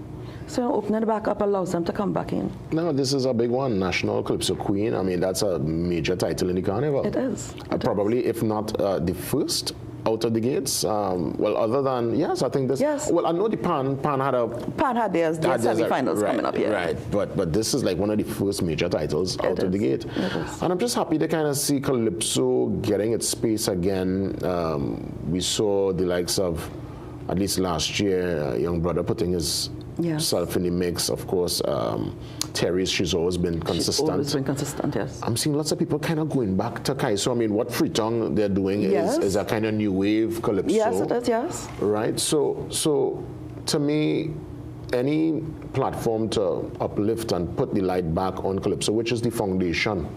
So opening it back up allows them to come back in. No, this is a big one, National Calypso Queen. I mean, that's a major title in the carnival. It is. Probably, if not the first out of the gates. Well, other than, I think this. Yes. Well, I know the Pan had their semi-finals coming up here. Right, but this is like one of the first major titles out of the gate. And I'm just happy to kind of see Calypso getting its space again. We saw the likes of, at least last year, young brother putting his self in the mix. Of course, Terry, she's always been consistent. She's always been consistent, yes. I'm seeing lots of people kind of going back to Kai. So, I mean, what Freetown they're doing is a kind of new wave Calypso. Yes, it is, yes. Right? So to me, any platform to uplift and put the light back on Calypso, which is the foundation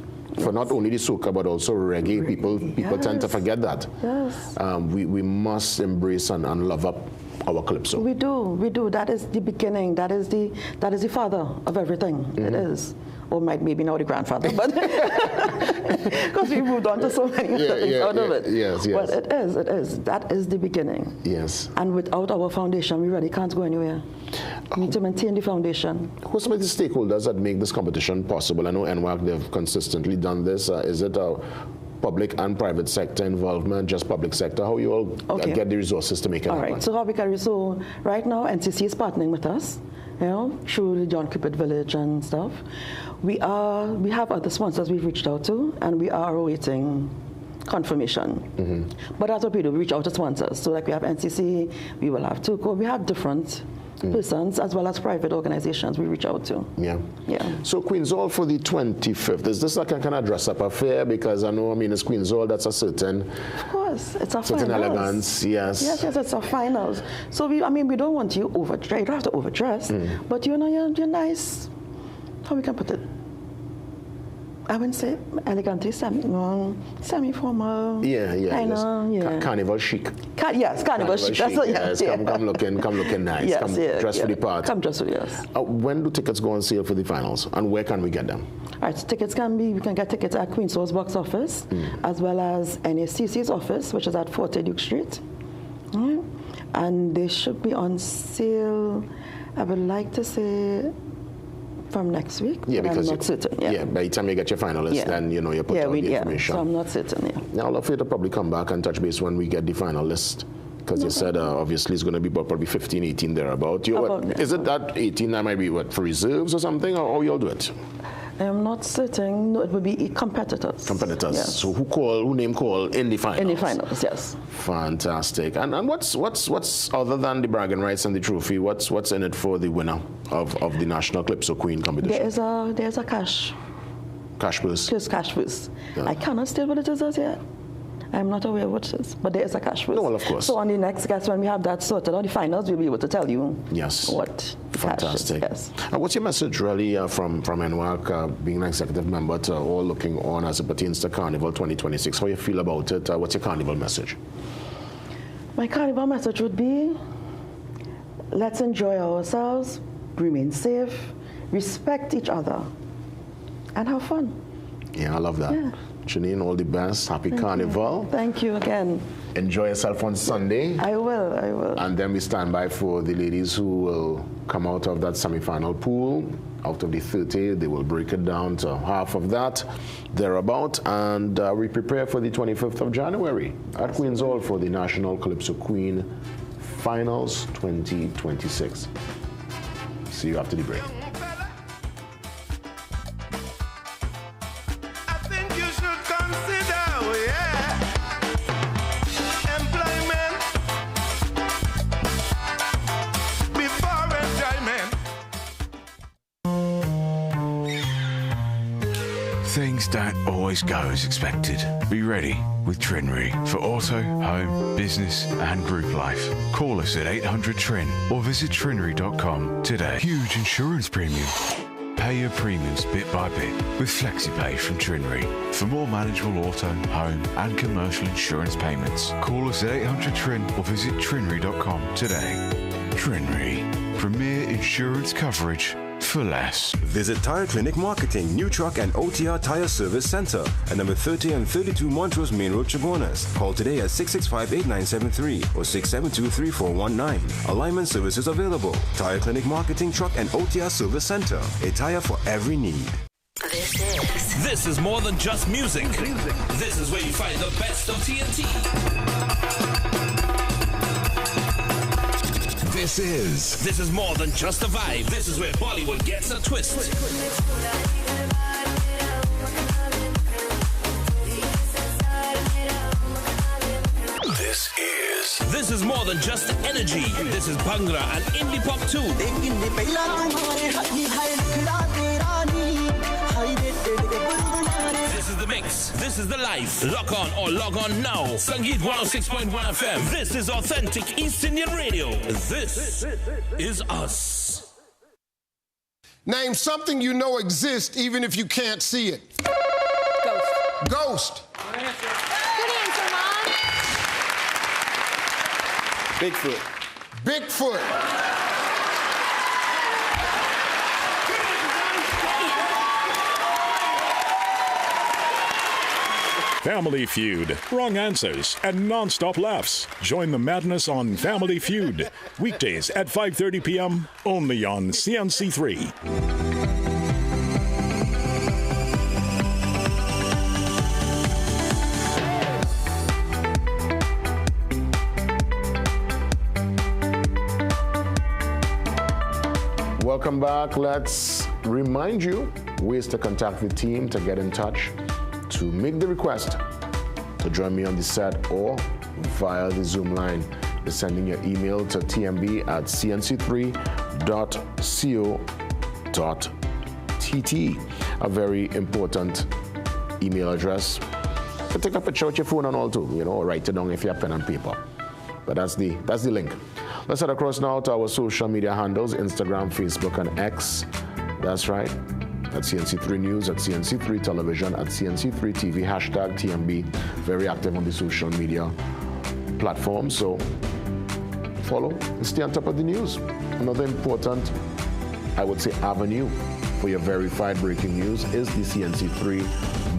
for not only the soca but also reggae. People tend to forget that. Yes. We must embrace and love up our Calypso. We do. That is the beginning. That is the father of everything. It is. Or maybe now the grandfather, but because we moved on to so many things out of it. Yes. But it is. That is the beginning. Yes. And without our foundation, we really can't go anywhere. We need to maintain the foundation. Who are some of the stakeholders that make this competition possible? I know NWAC, they've consistently done this. Is it a public and private sector involvement, just public sector? How you all get the resources to make it happen? All right. So how we carry? So right now, NCC is partnering with us, through the John Cupid Village and stuff. We have other sponsors we've reached out to, and we are awaiting confirmation. But that's what we do. We reach out to sponsors. So like we have NCC, we will have TUCO. We have different persons as well as private organizations we reach out to. Yeah. Yeah. So Queen's Hall for the 25th, is this like a kind of dress-up affair? Because I know, it's Queen's Hall, that's a certain... Of course, it's a certain finals. elegance, yes. Yes, it's a finals. So we don't want you overdressed. You don't have to overdress, but you're nice. How we can put it? I wouldn't say elegantly, semi-formal. Yeah. Carnival chic. Yes, carnival chic. That's what, yes. Come looking nice. Yes, come dress for the part. Come dress for yes. When do tickets go on sale for the finals, and where can we get them? All right, so we can get tickets at Queen's Hall's box office, as well as NACC's office, which is at 40 Duke Street. And they should be on sale, I would like to say, from next week. Yeah, because I'm not certain. by the time you get your finalists, then you put all the information. So I'm not certain. Now I'll love for you to probably come back and touch base when we get the final list, because you said obviously it's going to be probably 15, 18 thereabout. Is it that 18 that might be for reserves or something, or you'll do it? I'm not certain. No, it would be competitors. Yes. So who name call in the finals? In the finals, yes. Fantastic. And what's other than the bragging rights and the trophy? What's in it for the winner of the National Calypso Queen competition? There's a cash purse. Just cash purse. Yeah. I cannot state what it is as yet. I'm not aware what it is, but there is a cash purse. No, well, of course. So on the next guest, when we have that sorted on the finals, we'll be able to tell you what the fantastic. Cash is. Yes. What's your message really from NWAC, being an executive member, to all looking on as it pertains to Carnival 2026? How you feel about it? What's your Carnival message? My Carnival message would be, let's enjoy ourselves, remain safe, respect each other, and have fun. Yeah, I love that. Yeah. Janine, all the best. Happy Carnival. Thank you again. Enjoy yourself on Sunday. I will. And then we stand by for the ladies who will come out of that semi-final pool. Out of the 30, they will break it down to half of that, thereabout. And we prepare for the 25th of January at Queen's Hall for the National Calypso Queen Finals 2026. See you after the break. Things don't always go as expected. Be ready with Trinry for auto, home, business and group life. Call us at 800-TRIN or visit trinry.com today. Huge insurance premium. Pay your premiums bit by bit with FlexiPay from Trinry. For more manageable auto, home and commercial insurance payments, call us at 800-TRIN or visit trinry.com today. Trinry, premier insurance coverage for less. Visit Tire Clinic Marketing, New Truck and OTR Tire Service Center at number 30 and 32 Montrose Main Road, Chabonas. Call today at 665-8973 or 672-3419. Alignment services available. Tire Clinic Marketing, Truck and OTR Service Center. A tire for every need. This is more than just music. This is where you find the best of TNT. This is more than just a vibe. This is where Bollywood gets a twist. This is more than just energy. This is Bhangra and indie pop too. This is the mix. This is the life. Lock on or log on now. Sangeet 106.1 FM. This is authentic East Indian radio. This is us. Name something you know exists even if you can't see it. Ghost. Ghost. Good answer, Mom. Bigfoot. Bigfoot. Family Feud. Wrong answers and non-stop laughs. Join the madness on Family Feud. Weekdays at 5:30 p.m. only on CNC3. Welcome back. Let's remind you ways to contact the team to get in touch, to make the request to join me on the set or via the Zoom line. You're sending your email to tmb@cnc3.co.tt. A very important email address. So take a picture with your phone and all too, or write it down if you have pen and paper. But that's the link. Let's head across now to our social media handles, Instagram, Facebook, and X. That's right. At CNC3 News, at CNC3 Television, at CNC3 TV, hashtag TMB. Very active on the social media platforms. So follow and stay on top of the news. Another important, I would say, avenue for your verified breaking news is the CNC3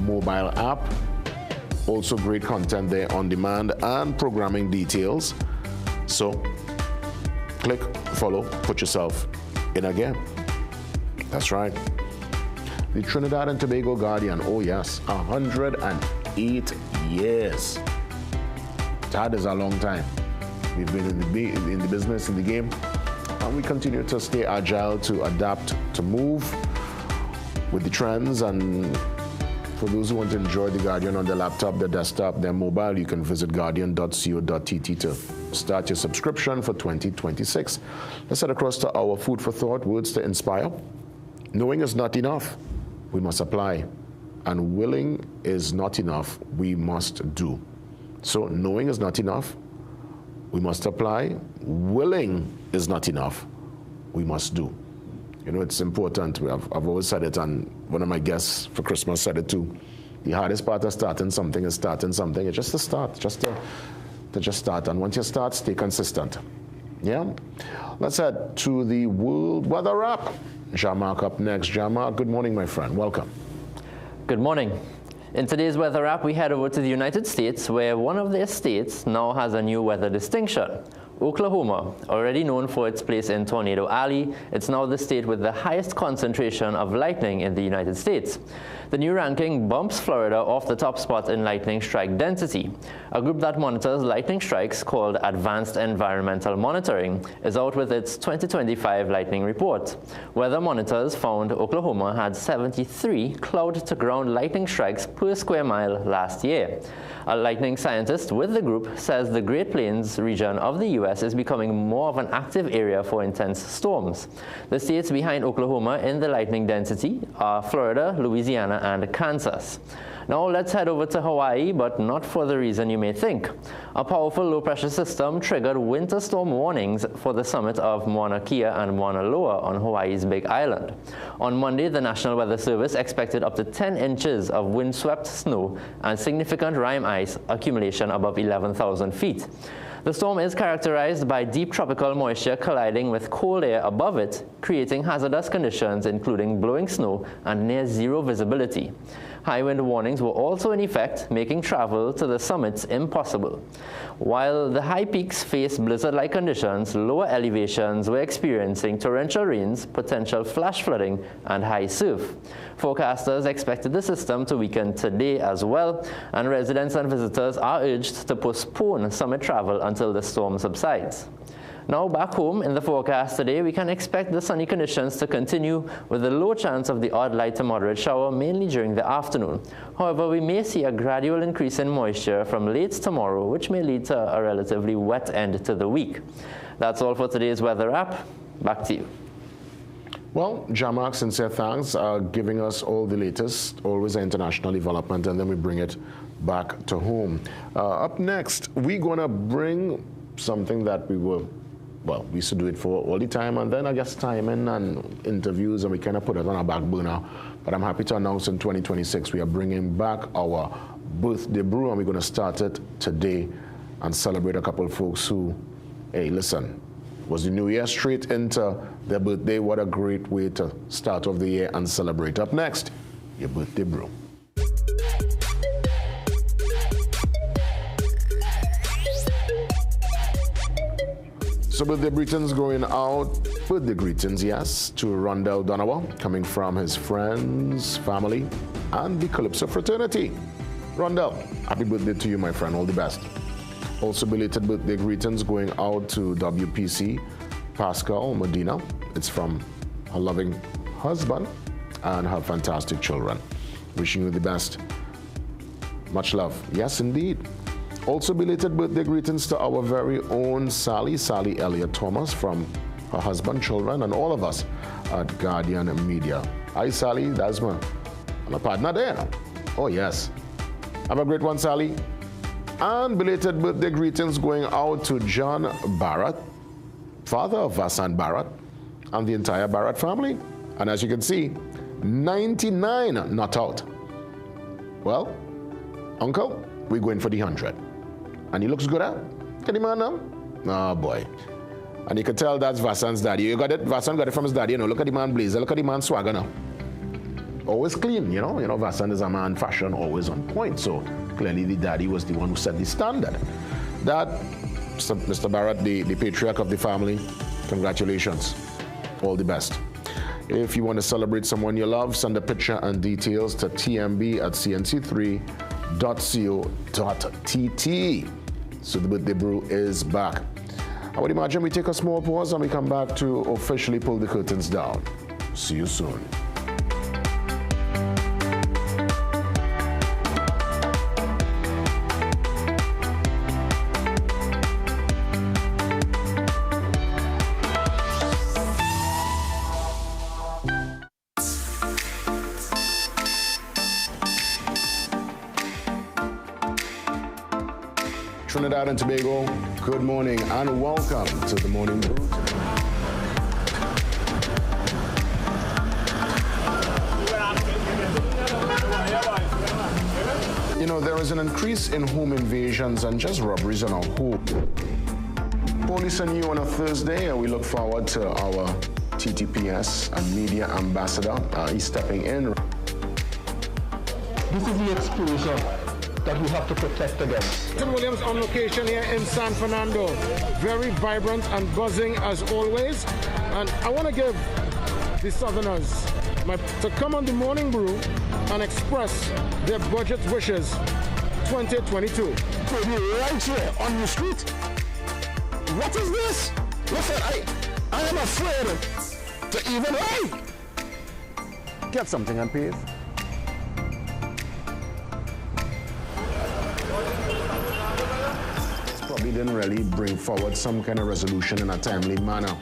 mobile app. Also great content there on demand and programming details. So click, follow, put yourself in again. That's right. The Trinidad and Tobago Guardian, oh yes, 108 years. That is a long time. We've been in the business, in the game, and we continue to stay agile, to adapt, to move with the trends. And for those who want to enjoy the Guardian on their laptop, their desktop, their mobile, you can visit guardian.co.tt to start your subscription for 2026. Let's head across to our food for thought, words to inspire. Knowing is not enough. We must apply. And willing is not enough. We must do. So knowing is not enough. We must apply. Willing is not enough. We must do. It's important. I've always said it, and one of my guests for Christmas said it too. The hardest part of starting something is starting something. It's just to start, just to start. And once you start, stay consistent. Yeah? Let's head to the World Weather Wrap. Jamark up next. Jamark, good morning, my friend. Welcome. Good morning. In today's Weather Wrap, we head over to the United States, where one of their states now has a new weather distinction. Oklahoma, already known for its place in Tornado Alley, it's now the state with the highest concentration of lightning in the United States. The new ranking bumps Florida off the top spot in lightning strike density. A group that monitors lightning strikes, called Advanced Environmental Monitoring, is out with its 2025 lightning report. Weather monitors found Oklahoma had 73 cloud-to-ground lightning strikes per square mile last year. A lightning scientist with the group says the Great Plains region of the U.S. U.S. is becoming more of an active area for intense storms. The states behind Oklahoma in the lightning density are Florida, Louisiana, and Kansas. Now let's head over to Hawaii, but not for the reason you may think. A powerful low-pressure system triggered winter storm warnings for the summit of Mauna Kea and Mauna Loa on Hawaii's Big Island. On Monday, the National Weather Service expected up to 10 inches of windswept snow and significant rime ice accumulation above 11,000 feet. The storm is characterized by deep tropical moisture colliding with cold air above it, creating hazardous conditions including blowing snow and near-zero visibility. High wind warnings were also in effect, making travel to the summits impossible. While the high peaks faced blizzard-like conditions, lower elevations were experiencing torrential rains, potential flash flooding, and high surf. Forecasters expected the system to weaken today as well, and residents and visitors are urged to postpone summit travel until the storm subsides. Now back home in the forecast today, we can expect the sunny conditions to continue with a low chance of the odd light to moderate shower, mainly during the afternoon. However, we may see a gradual increase in moisture from late tomorrow, which may lead to a relatively wet end to the week. That's all for today's weather wrap. Back to you. Well, Jamak, sincere thanks giving us all the latest, always international development, and then we bring it back to home. Up next, we're going to bring something that we used to do it for all the time, and then I guess timing and interviews, and we kind of put it on our back burner. But I'm happy to announce in 2026 we are bringing back our birthday brew, and we're going to start it today and celebrate a couple of folks who, hey, listen, was the new year straight into their birthday. What a great way to start off the year and celebrate. Up next, your birthday brew. So birthday greetings going out, birthday greetings, yes, to Rondell Donawa, coming from his friends, family, and the Calypso fraternity. Rondell, happy birthday to you, my friend, all the best. Also belated birthday greetings going out to WPC, Pascal Medina. It's from her loving husband and her fantastic children. Wishing you the best. Much love. Yes, indeed. Also belated birthday greetings to our very own Sally Elliott Thomas, from her husband, children, and all of us at Guardian Media. Hi, Sally, that's my partner there. Oh, yes. Have a great one, Sally. And belated birthday greetings going out to John Barrett, father of Vasan Barrett, and the entire Barrett family. And as you can see, 99 not out. Well, Uncle, we're going for the 100. And he looks good, huh? Can you man now? Oh, boy. And you can tell that's Vasan's daddy. You got it? Vasan got it from his daddy. You know, look at the man blazer. Look at the man swagger now. Always clean, you know. Vasan is a man fashion, always on point. So clearly the daddy was the one who set the standard. That, Mr. Barrett, the patriarch of the family, congratulations. All the best. If you want to celebrate someone you love, send a picture and details to tmb@cnc3.co.tt. So the birthday brew is back. I would imagine we take a small pause and we come back to officially pull the curtains down. See you soon. Trinidad and Tobago, good morning and welcome to the Morning Brew. You know, there is an increase in home invasions and just robberies in our home. Police and you on a Thursday, and we look forward to our TTPS and media ambassador. He's stepping in. This is the exposure that we have to protect against. Williams on location here in San Fernando. Very vibrant and buzzing as always. And I want to give the Southerners to come on the Morning Brew and express their budget wishes 2022. Right here on the street. What is this? Listen, I am afraid to even get something and pay. Assembly didn't really bring forward some kind of resolution in a timely manner.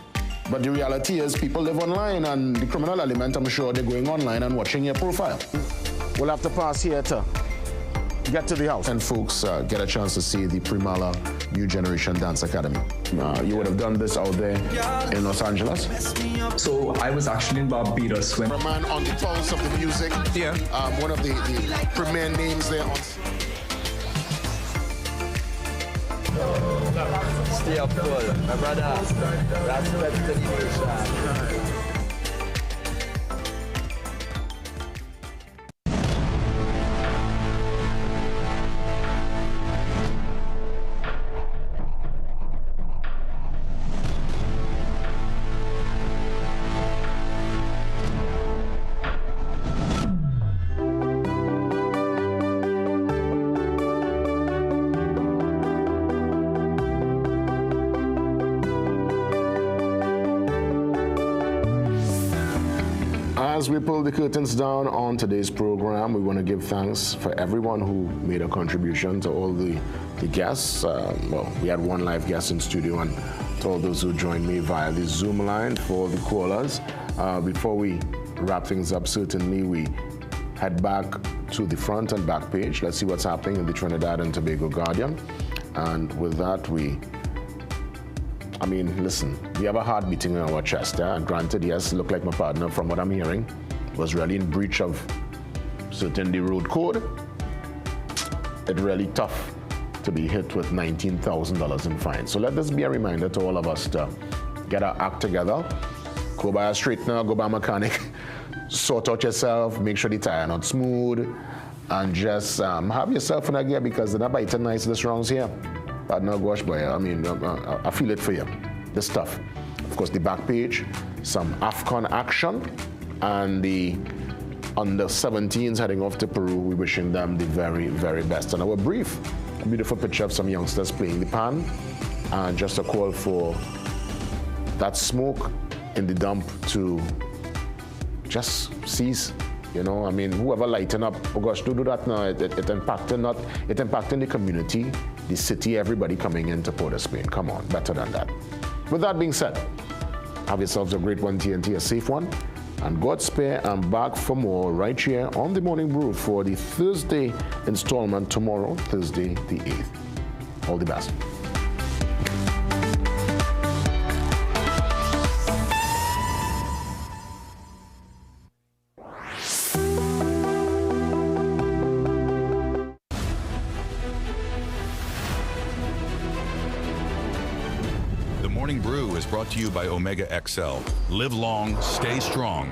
But the reality is people live online, and the criminal element, I'm sure they're going online and watching your profile. We'll have to pass here to get to the house. And folks get a chance to see the Primala New Generation Dance Academy. You would have done this out there in Los Angeles? So I was actually in Barbados when... A man on the pulse of the music. Yeah. One of the premier names there on... Stay up full, my brother. Respect to the nation. As we pull the curtains down on today's program, we want to give thanks for everyone who made a contribution, to all the guests. Well, we had one live guest in studio, and to all those who joined me via the Zoom line, for the callers. Before we wrap things up, certainly we head back to the front and back page. Let's see what's happening in the Trinidad and Tobago Guardian. And with that, listen, we have a heart beating in our chest. Granted, yes, look like my partner, from what I'm hearing, was really in breach of certainly road code. It's really tough to be hit with $19,000 in fines. So let this be a reminder to all of us to get our act together. Go by a straightener, go by a mechanic, sort out yourself, make sure the tire not smooth, and just have yourself in a gear, because they're not biting nice this rounds here. But no gosh, boy, I feel it for you, this stuff. Of course, the back page, some AFCON action, and the under-17s heading off to Peru. We're wishing them the very, very best. And our brief, a beautiful picture of some youngsters playing the pan, and just a call for that smoke in the dump to just cease. You know, whoever lighten up, oh gosh, do that now. It impacting the community, the city, everybody coming into Port of Spain. Come on, better than that. With that being said, have yourselves a great one, TNT, a safe one. And God spare, I'm back for more right here on The Morning Brew for the Thursday installment tomorrow, Thursday the 8th. All the best. The Morning Brew is brought to you by Omega XL. Live long, stay strong.